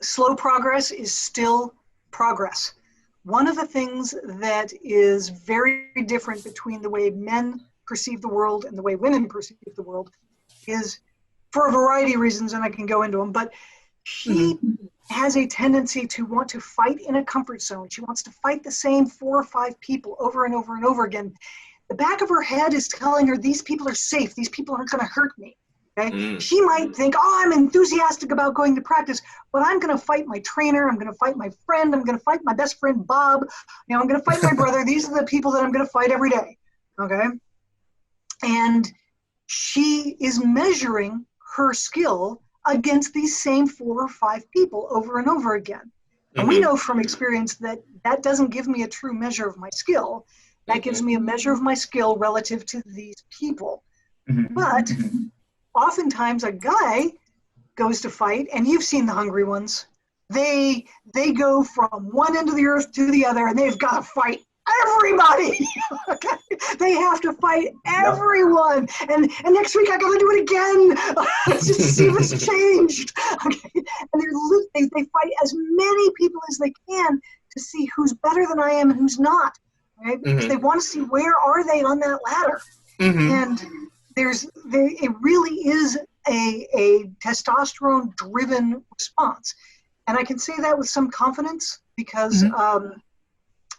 Slow progress is still progress. One of the things that is very different between the way men perceive the world and the way women perceive the world is, for a variety of reasons, and I can go into them, but she has a tendency to want to fight in a comfort zone. She wants to fight the same 4 or 5 people over and over and over again. The back of her head is telling her, these people are safe. These people aren't going to hurt me. Okay? She might think, oh, I'm enthusiastic about going to practice, but I'm going to fight my trainer. I'm going to fight my friend. I'm going to fight my best friend, Bob. I'm going to fight my brother. These are the people that I'm going to fight every day. Okay? And she is measuring her skill against these same 4 or 5 people over and over again. And we know from experience that that doesn't give me a true measure of my skill. That gives me a measure of my skill relative to these people. But oftentimes a guy goes to fight, and you've seen the hungry ones. They go from one end of the earth to the other, and they've got to fight everybody. Okay? They have to fight everyone. And next week I got to do it again just to see if it's changed. Okay? And they fight as many people as they can to see who's better than I am and who's not. Right? Because they want to see where are they on that ladder. And it really is a testosterone-driven response. And I can say that with some confidence because,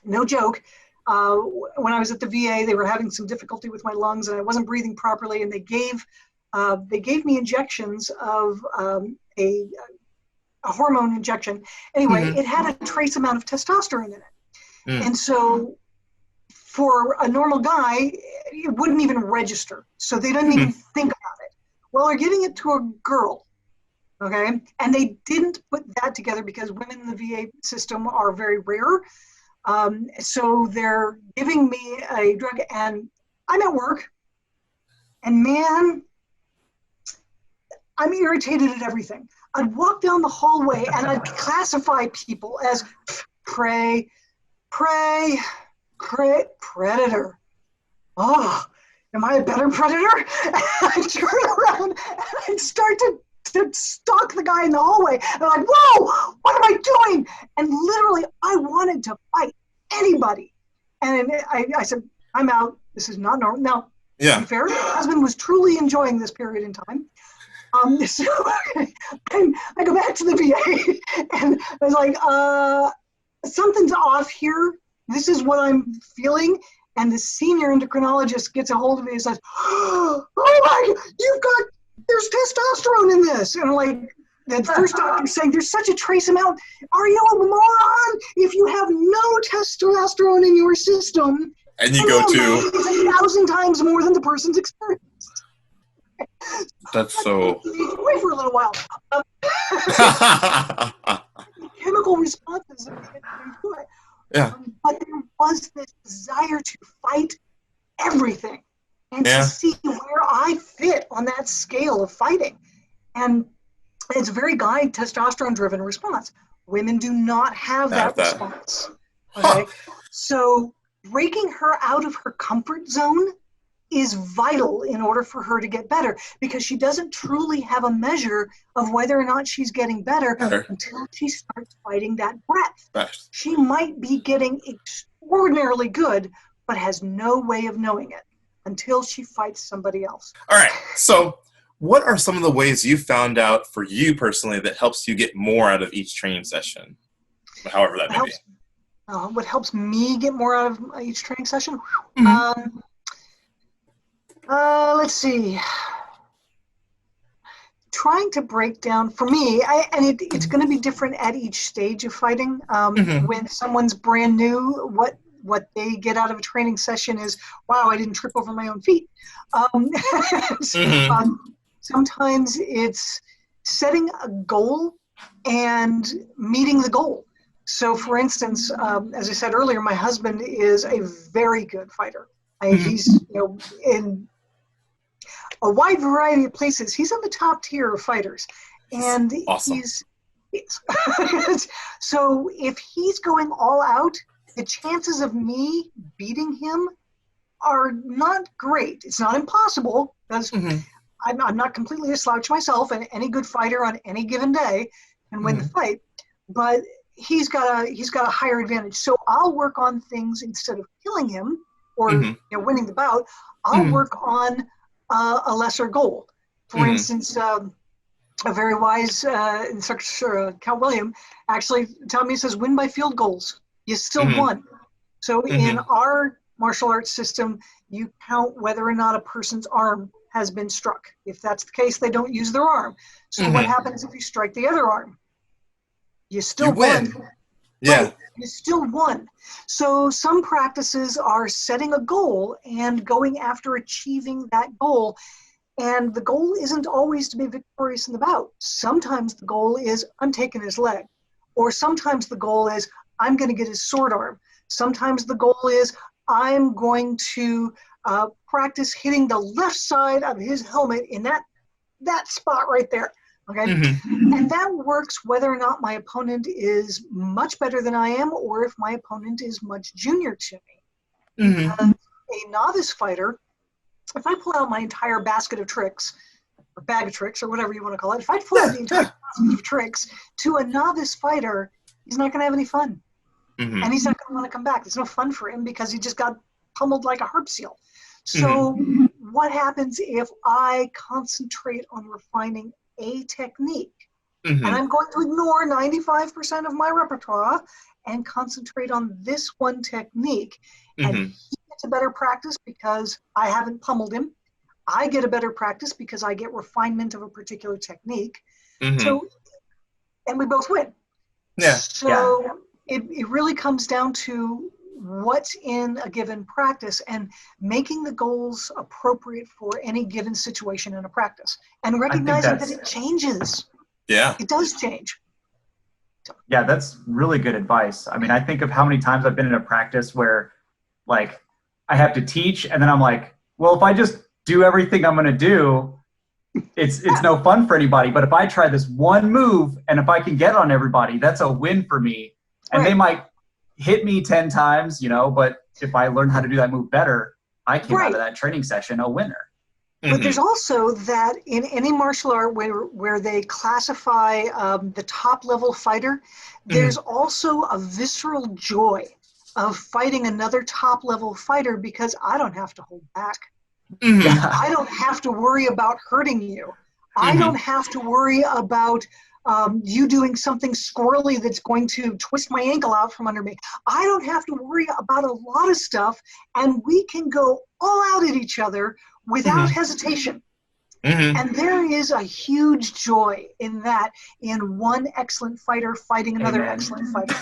no joke, when I was at the VA, they were having some difficulty with my lungs and I wasn't breathing properly, and they gave me injections of a hormone injection. Anyway, it had a trace amount of testosterone in it. And so for a normal guy, it wouldn't even register. So they didn't even think about it. Well, they're giving it to a girl, okay? And they didn't put that together because women in the VA system are very rare. So they're giving me a drug, and I'm at work, and man, I'm irritated at everything. I'd walk down the hallway and I'd classify people as prey, predator. Oh, am I a better predator? I'd turn around and I'd start to stalk the guy in the hallway. And I'm like, whoa, what am I doing? And literally, I wanted to fight anybody. And I said, I'm out. This is not normal. Now, to be fair, my husband was truly enjoying this period in time. So I go back to the VA, and I was like, something's off here. This is what I'm feeling. And the senior endocrinologist gets a hold of me and says, oh my, there's testosterone in this. And I'm like, the first doctor saying, there's such a trace amount. Are you a moron? If you have no testosterone in your system, and you go to 1,000 times more than the person's experienced. That's so. Wait for a little while. Chemical responses. Yeah. But there was this desire to fight everything and to see where I fit on that scale of fighting. And it's a very guy testosterone-driven response. Women do not have that response. Okay? So breaking her out of her comfort zone is vital in order for her to get better, because she doesn't truly have a measure of whether or not she's getting better until she starts fighting that breath. She might be getting extraordinarily good, but has no way of knowing it until she fights somebody else. All right. So what are some of the ways you found out for you personally that helps you get more out of each training session, however that may be? What helps me get more out of each training session? Let's see. trying to break down, for me, it's going to be different at each stage of fighting. When someone's brand new, what they get out of a training session is, wow, I didn't trip over my own feet. Sometimes it's setting a goal and meeting the goal. So, for instance, as I said earlier, my husband is a very good fighter. He's, in a wide variety of places. He's on the top tier of fighters, and awesome. So if he's going all out, the chances of me beating him are not great. It's not impossible, because I'm not completely a slouch myself, and any good fighter on any given day can win the fight. But he's got a higher advantage. So I'll work on things instead of killing him or winning the bout. I'll work on a lesser goal. For instance, a very wise instructor, Count William, actually taught me, says, win by field goals. You still won. So in our martial arts system, you count whether or not a person's arm has been struck. If that's the case, they don't use their arm. So what happens if you strike the other arm? You still won. Yeah. Right. You still won. So some practices are setting a goal and going after achieving that goal. And the goal isn't always to be victorious in the bout. Sometimes the goal is, I'm taking his leg. Or sometimes the goal is, I'm going to get his sword arm. Sometimes the goal is, I'm going to practice hitting the left side of his helmet in that spot right there. Okay, and that works whether or not my opponent is much better than I am, or if my opponent is much junior to me. A novice fighter, if I pull out my entire basket of tricks, or bag of tricks, or whatever you want to call it, if I pull out the entire basket of tricks to a novice fighter, he's not going to have any fun, and he's not going to want to come back. There's no fun for him because he just got pummeled like a herb seal. So what happens if I concentrate on refining a technique, and I'm going to ignore 95% of my repertoire and concentrate on this one technique, and he gets a better practice because I haven't pummeled him. I get a better practice because I get refinement of a particular technique. So, and we both win. So it really comes down to what's in a given practice and making the goals appropriate for any given situation in a practice, and recognizing that it changes. Yeah, it does change. Yeah, that's really good advice. I mean, I think of how many times I've been in a practice where, like, I have to teach, and then I'm like, well, if I just do everything I'm going to do, it's no fun for anybody. But if I try this one move, and if I can get on everybody, that's a win for me. And they might hit me 10 times, but if I learn how to do that move better, I came out of that training session a winner. But there's also that in any martial art where they classify the top level fighter, there's also a visceral joy of fighting another top level fighter because I don't have to hold back. I don't have to worry about hurting you. I don't have to worry about you doing something squirrely that's going to twist my ankle out from under me. I don't have to worry about a lot of stuff, and we can go all out at each other without hesitation. And there is a huge joy in that, in one excellent fighter fighting another excellent fighter.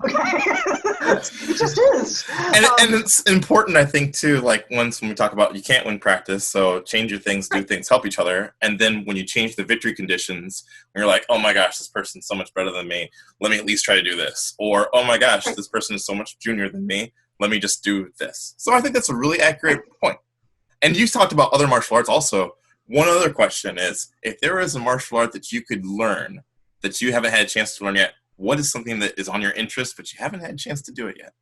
It just is. And it's important, I think, too, like when we talk about you can't win practice, so change your things, do things, help each other. And then when you change the victory conditions, when you're like, oh my gosh, this person's so much better than me, let me at least try to do this. Or, oh my gosh, this person is so much junior than me, let me just do this. So I think that's a really accurate point. And you talked about other martial arts also. One other question is, if there is a martial art that you could learn that you haven't had a chance to learn yet, what is something that is on your interest but you haven't had a chance to do it yet?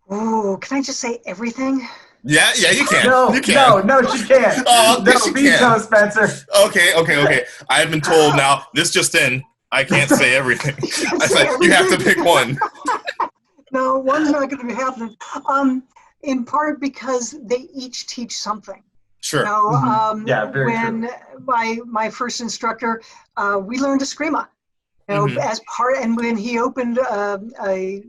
Oh, can I just say everything? Yeah, you can. No, you can. No, she can't. Oh, no, she veto, can. Spencer. Okay. I've been told now, this just in, I can't say everything. I said, you have to pick one. No, one's not going to be happening. In part because they each teach something. Sure. Very when true. my first instructor, we learned Eskrima, as part, and when he opened the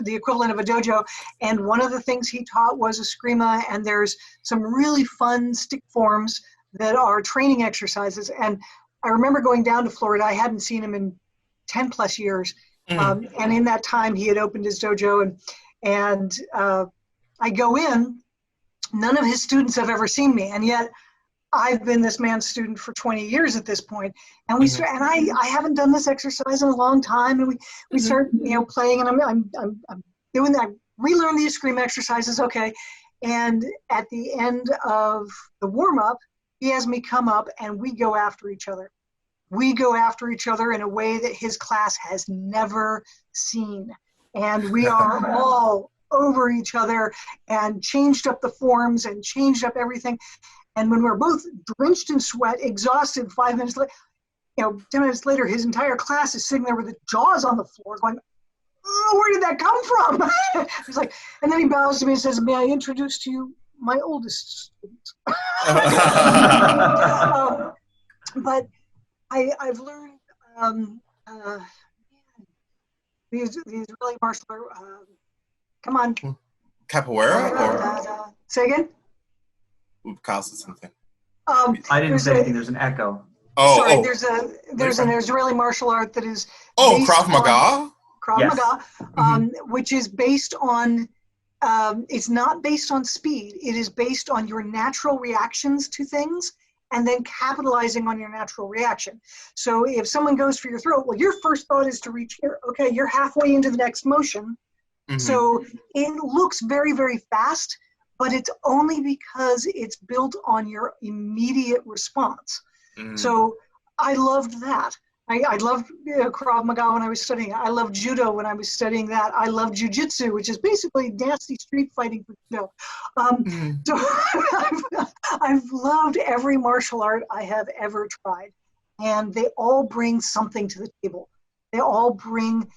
equivalent of a dojo, and one of the things he taught was Eskrima, and there's some really fun stick forms that are training exercises, and I remember going down to Florida. I hadn't seen him in 10 plus years. And in that time, he had opened his dojo, and I go in. None of his students have ever seen me, and yet I've been this man's student for 20 years at this point. And we start, and I haven't done this exercise in a long time, and we start, playing, and I'm doing that. Relearn these scream exercises, okay. And at the end of the warm up, he has me come up, and we go after each other. We go after each other in a way that his class has never seen. And we are all over each other and changed up the forms and changed up everything. And when we're both drenched in sweat, exhausted, 5 minutes later, 10 minutes later, his entire class is sitting there with the jaws on the floor going, oh, where did that come from? He's like, and then he bows to me and says, may I introduce to you my oldest student? But I've learned these really martial art. Come on. Capoeira or say again? Kyle said something. I didn't say anything. There's an echo. Oh, sorry. There's an Israeli martial art that is Krav Maga. Yes. Maga, which is based on. It's not based on speed. It is based on your natural reactions to things, and then capitalizing on your natural reaction. So if someone goes for your throat, well, your first thought is to reach here. Okay, you're halfway into the next motion. So it looks very, very fast, but it's only because it's built on your immediate response. So I loved that. I loved Krav Maga when I was studying it. I loved Judo when I was studying that. I loved Jiu-Jitsu, which is basically nasty street fighting for Judo. So I've loved every martial art I have ever tried. And they all bring something to the table. They all bring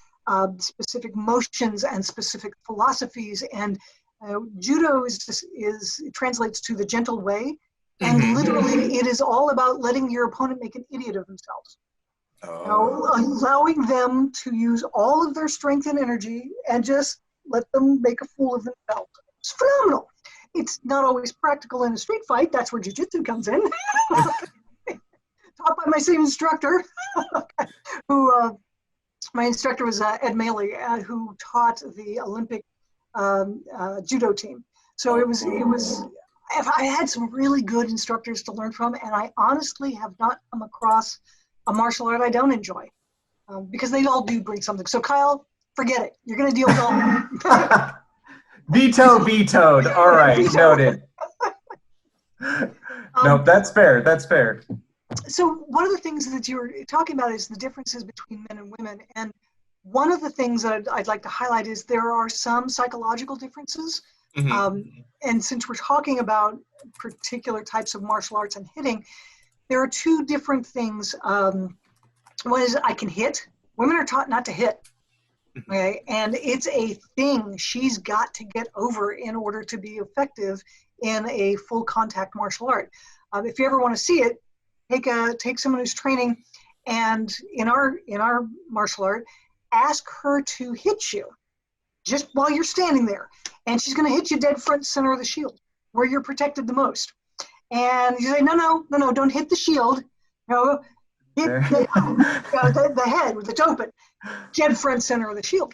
specific motions and specific philosophies. And Judo translates to the gentle way. And literally, it is all about letting your opponent make an idiot of themselves. Allowing them to use all of their strength and energy and just let them make a fool of themselves. It's phenomenal. It's not always practical in a street fight. That's where jiu-jitsu comes in. Taught by my same instructor, who my instructor was Ed Maley, who taught the Olympic judo team. So it was. I had some really good instructors to learn from, and I honestly have not come across a martial art I don't enjoy, because they all do bring something. So Kyle, forget it. You're going to deal with all. Vetoed. All right, noted. Nope, that's fair. That's fair. So one of the things that you were talking about is the differences between men and women. And one of the things that I'd like to highlight is there are some psychological differences. And since we're talking about particular types of martial arts and hitting, there are two different things. One is I can hit. Women are taught not to hit. Okay? And it's a thing she's got to get over in order to be effective in a full contact martial art. If you ever want to see it, take someone who's training, and in our martial art, ask her to hit you just while you're standing there. And she's going to hit you dead front center of the shield, where you're protected the most. And you say, no, don't hit the shield. No, hit the head with it's open, dead front center of the shield.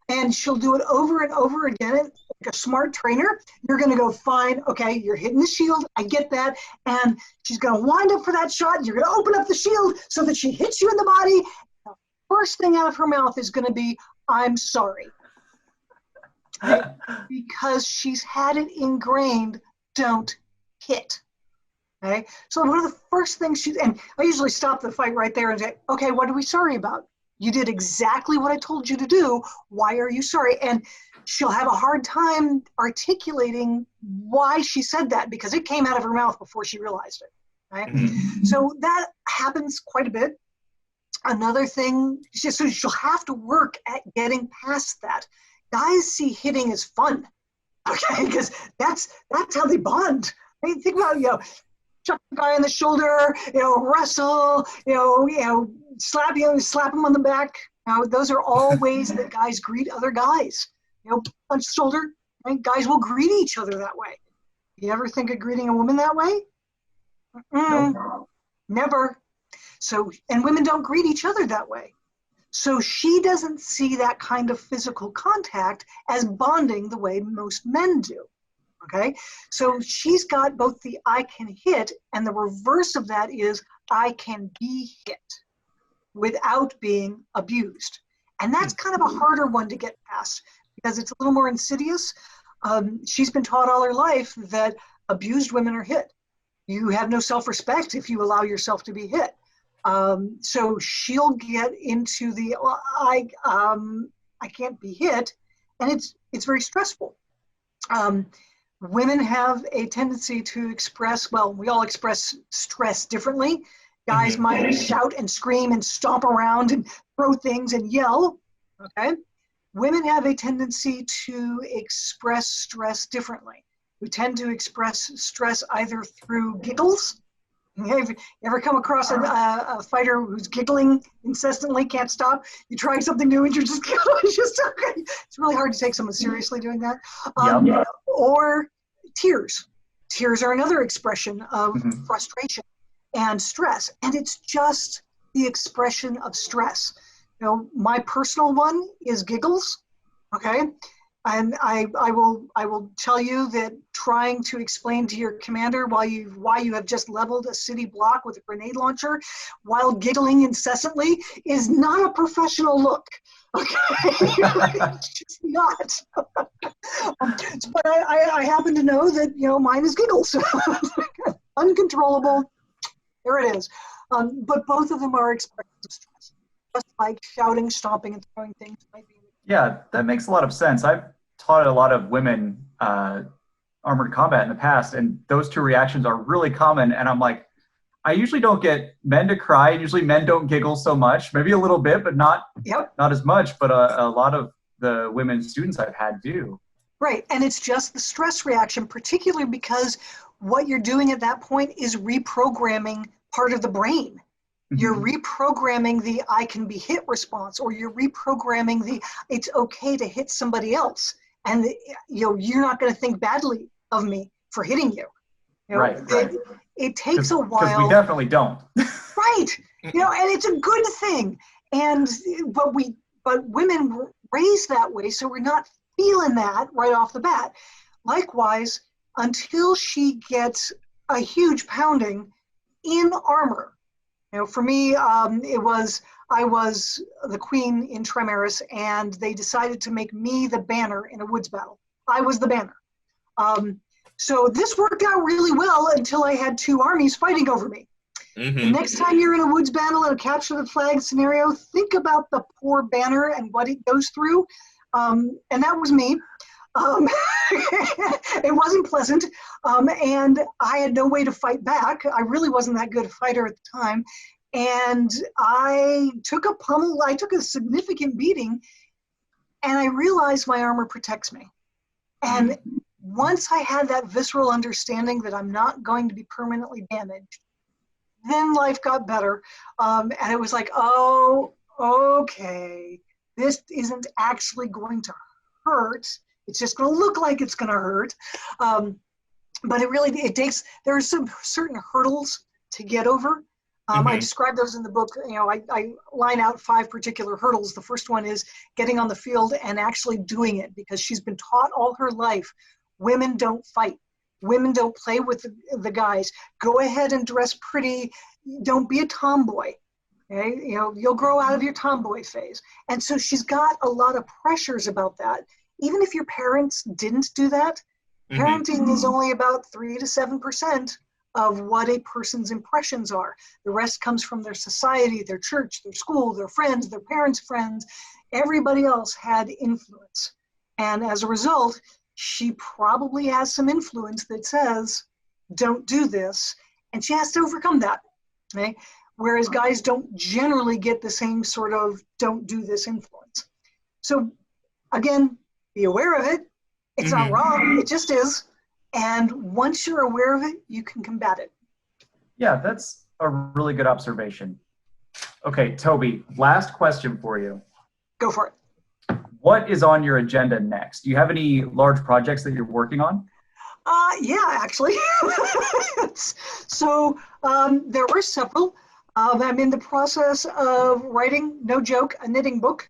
And she'll do it over and over again. Like a smart trainer, you're going to go, fine, okay, you're hitting the shield. I get that. And she's going to wind up for that shot. You're going to open up the shield so that she hits you in the body. The first thing out of her mouth is going to be, I'm sorry. Right? Because she's had it ingrained, don't hit. Okay? So one of the first things and I usually stop the fight right there and say, okay, what are we sorry about? You did exactly what I told you to do. Why are you sorry? And she'll have a hard time articulating why she said that, because it came out of her mouth before she realized it. Right? So that happens quite a bit. Another thing, so she'll have to work at getting past that. Guys see hitting as fun, okay? Because that's how they bond. I mean, think about, chuck the guy on the shoulder, wrestle, slap him on the back. Those are all ways that guys greet other guys. Punch the shoulder. Right? Guys will greet each other that way. You ever think of greeting a woman that way? No. Never. So, and women don't greet each other that way. So she doesn't see that kind of physical contact as bonding the way most men do. Okay, so she's got both the I can hit, and the reverse of that is I can be hit without being abused. And that's kind of a harder one to get past because it's a little more insidious. She's been taught all her life that abused women are hit. You have no self-respect if you allow yourself to be hit. So she'll get into the I can't be hit, and it's very stressful. Women have a tendency to express, well, we all express stress differently. Guys might shout and scream and stomp around and throw things and yell, okay? Women have a tendency to express stress differently. We tend to express stress either through giggles. Have you ever come across a fighter who's giggling incessantly, can't stop? You try something new and you're just giggling. It's really hard to take someone seriously doing that. Or tears. Tears are another expression of frustration and stress, and it's just the expression of stress. You know, my personal one is giggles, okay? And I will tell you that trying to explain to your commander why you have just leveled a city block with a grenade launcher while giggling incessantly is not a professional look. Okay, it's just not. But I happen to know that mine is giggles, uncontrollable. There it is. But both of them are expressions of stress, just like shouting, stomping, and throwing things might be. Yeah, that makes a lot of sense. I've taught a lot of women armored combat in the past, and those two reactions are really common. And I'm like, I usually don't get men to cry. Usually men don't giggle so much, maybe a little bit, but not as much. But a lot of the women students I've had do. Right, and it's just the stress reaction, particularly because what you're doing at that point is reprogramming part of the brain. You're reprogramming the I can be hit response, or you're reprogramming the it's okay to hit somebody else. And you're not going to think badly of me for hitting you. Right. It takes a while. Because we definitely don't. Right. And it's a good thing. But women were raised that way, so we're not feeling that right off the bat. Likewise, until she gets a huge pounding in armor. For me, I was the queen in Trimaris, and they decided to make me the banner in a woods battle. I was the banner. So this worked out really well until I had two armies fighting over me. The next time you're in a woods battle in a capture the flag scenario, think about the poor banner and what it goes through. And that was me. It wasn't pleasant, and I had no way to fight back. I really wasn't that good a fighter at the time, and I took a significant beating, and I realized my armor protects me. And once I had that visceral understanding that I'm not going to be permanently damaged, then life got better, and it was like, oh, okay, this isn't actually going to hurt. It's just going to look like it's going to hurt. But there are some certain hurdles to get over. I describe those in the book. I line out 5 particular hurdles. The first one is getting on the field and actually doing it, because she's been taught all her life, women don't fight. Women don't play with the guys. Go ahead and dress pretty. Don't be a tomboy. Okay? You'll grow out of your tomboy phase. And so she's got a lot of pressures about that. Even if your parents didn't do that, parenting is only about 3 to 7% of what a person's impressions are. The rest comes from their society, their church, their school, their friends, their parents' friends. Everybody else had influence. And as a result, she probably has some influence that says, don't do this. And she has to overcome that. Okay? Whereas guys don't generally get the same sort of don't do this influence. So again, be aware of it. It's not wrong. It just is. And once you're aware of it, you can combat it. Yeah, that's a really good observation. Okay, Toby, last question for you. Go for it. What is on your agenda next? Do you have any large projects that you're working on? Yeah, actually. So there were several. I'm in the process of writing, no joke, a knitting book.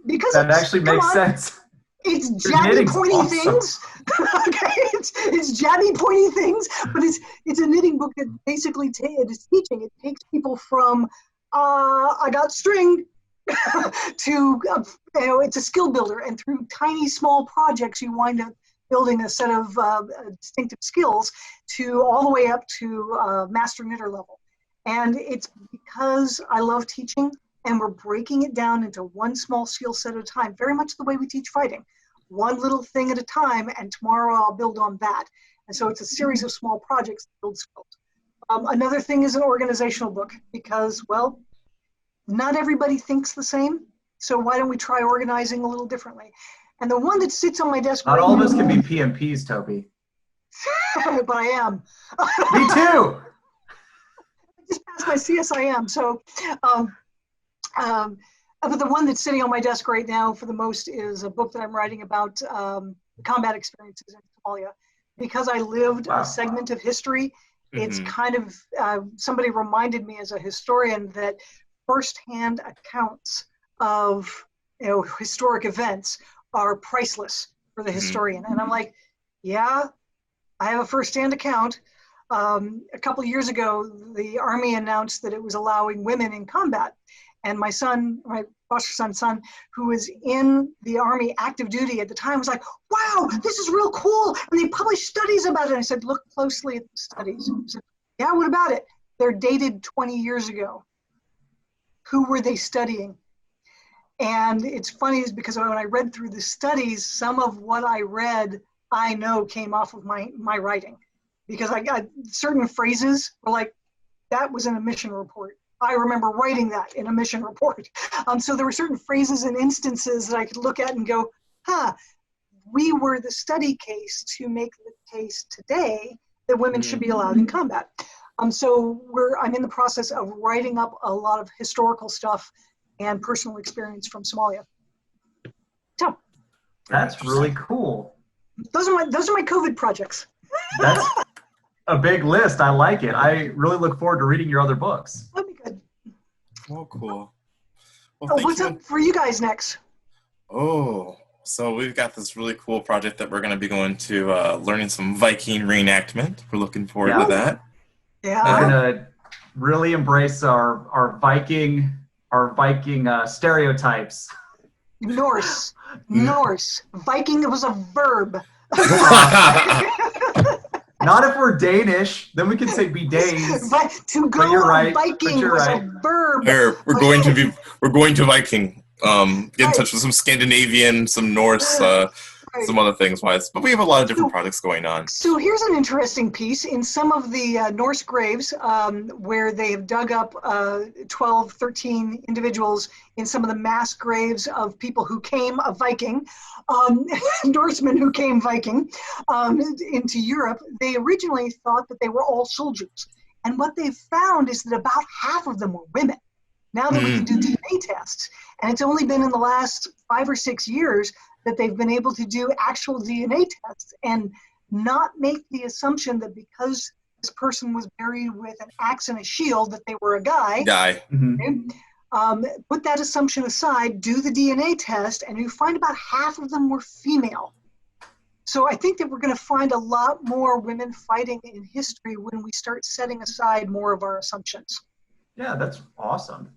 Because that actually makes sense. It's Your jabby, knitting's pointy awesome. things. Okay, it's jabby, pointy things, but it's a knitting book that basically it is teaching. It takes people from I got string to it's a skill builder, and through tiny small projects, you wind up building a set of distinctive skills to all the way up to master knitter level. And it's because I love teaching, and we're breaking it down into one small skill set at a time, very much the way we teach fighting. One little thing at a time, and tomorrow I'll build on that. And so it's a series of small projects that build skills. Another thing is an organizational book, because, well, not everybody thinks the same. So why don't we try organizing a little differently? And the one that sits on my desk Not right all of now, us can be PMPs, Toby. but I am. Me too. I just passed my CSIM. So, but the one that's sitting on my desk right now for the most is a book that I'm writing about combat experiences in Somalia. Because I lived a segment of history, it's kind of, somebody reminded me as a historian that firsthand accounts of historic events are priceless for the historian. And I'm like, yeah, I have a firsthand account. A couple of years ago, the Army announced that it was allowing women in combat. And my son, my foster son's son, who was in the Army active duty at the time, was like, wow, this is real cool. And they published studies about it. And I said, look closely at the studies. He said, yeah, what about it? They're dated 20 years ago. Who were they studying? And it's funny is because when I read through the studies, some of what I read, I know came off of my writing. Because I got certain phrases were like, that was in a mission report. I remember writing that in a mission report. So there were certain phrases and instances that I could look at and go, we were the study case to make the case today that women should be allowed in combat. So I'm in the process of writing up a lot of historical stuff and personal experience from Somalia. So that's really cool. Those are my COVID projects. That's a big list. I like it. I really look forward to reading your other books. That'd be good. Oh, cool. Well, what's up for you guys next? Oh, so we've got this really cool project that we're going to be going to learning some Viking reenactment. We're looking forward to that. Yeah. We're gonna really embrace our Viking stereotypes. Norse. Viking, it was a verb. Not if we're Danish, then we can say be Danes. But to go on Viking was a verb. Here, we're going to Viking. Get in touch with some Scandinavian, some Norse, some other things wise. But we have a lot of different projects going on. So here's an interesting piece. In some of the Norse graves, where they have dug up 12, 13 individuals in some of the mass graves of people who came a Viking, Norsemen who came Viking into Europe, they originally thought that they were all soldiers. And what they've found is that about half of them were women. Now that we can do DNA tests, and it's only been in the last 5 or 6 years that they've been able to do actual DNA tests and not make the assumption that because this person was buried with an axe and a shield that they were a guy. Put that assumption aside, do the DNA test, and you find about half of them were female. So I think that we're going to find a lot more women fighting in history when we start setting aside more of our assumptions. Yeah, that's awesome.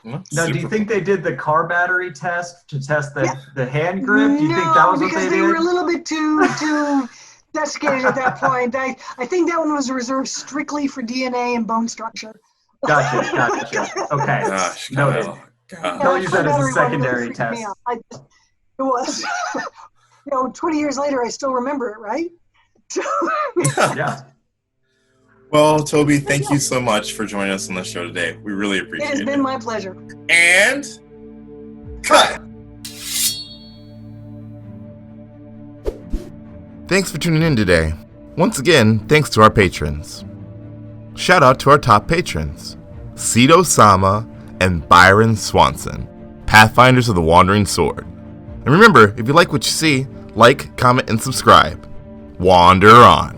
Well, now, do you think they did the car battery test to test the hand grip? Do you think that was what they did? No, because they were a little bit too desiccated at that point. I think that one was reserved strictly for DNA and bone structure. Gotcha. Okay. Gosh, noted. They'll use that as a secondary test. It was. 20 years later, I still remember it, right? Yeah. Well, Toby, thank you so much for joining us on the show today. We really appreciate it. It has been my pleasure. And cut! Thanks for tuning in today. Once again, thanks to our patrons. Shout out to our top patrons, Cito Sama and Byron Swanson, Pathfinders of the Wandering Sword. And remember, if you like what you see, like, comment, and subscribe. Wander on.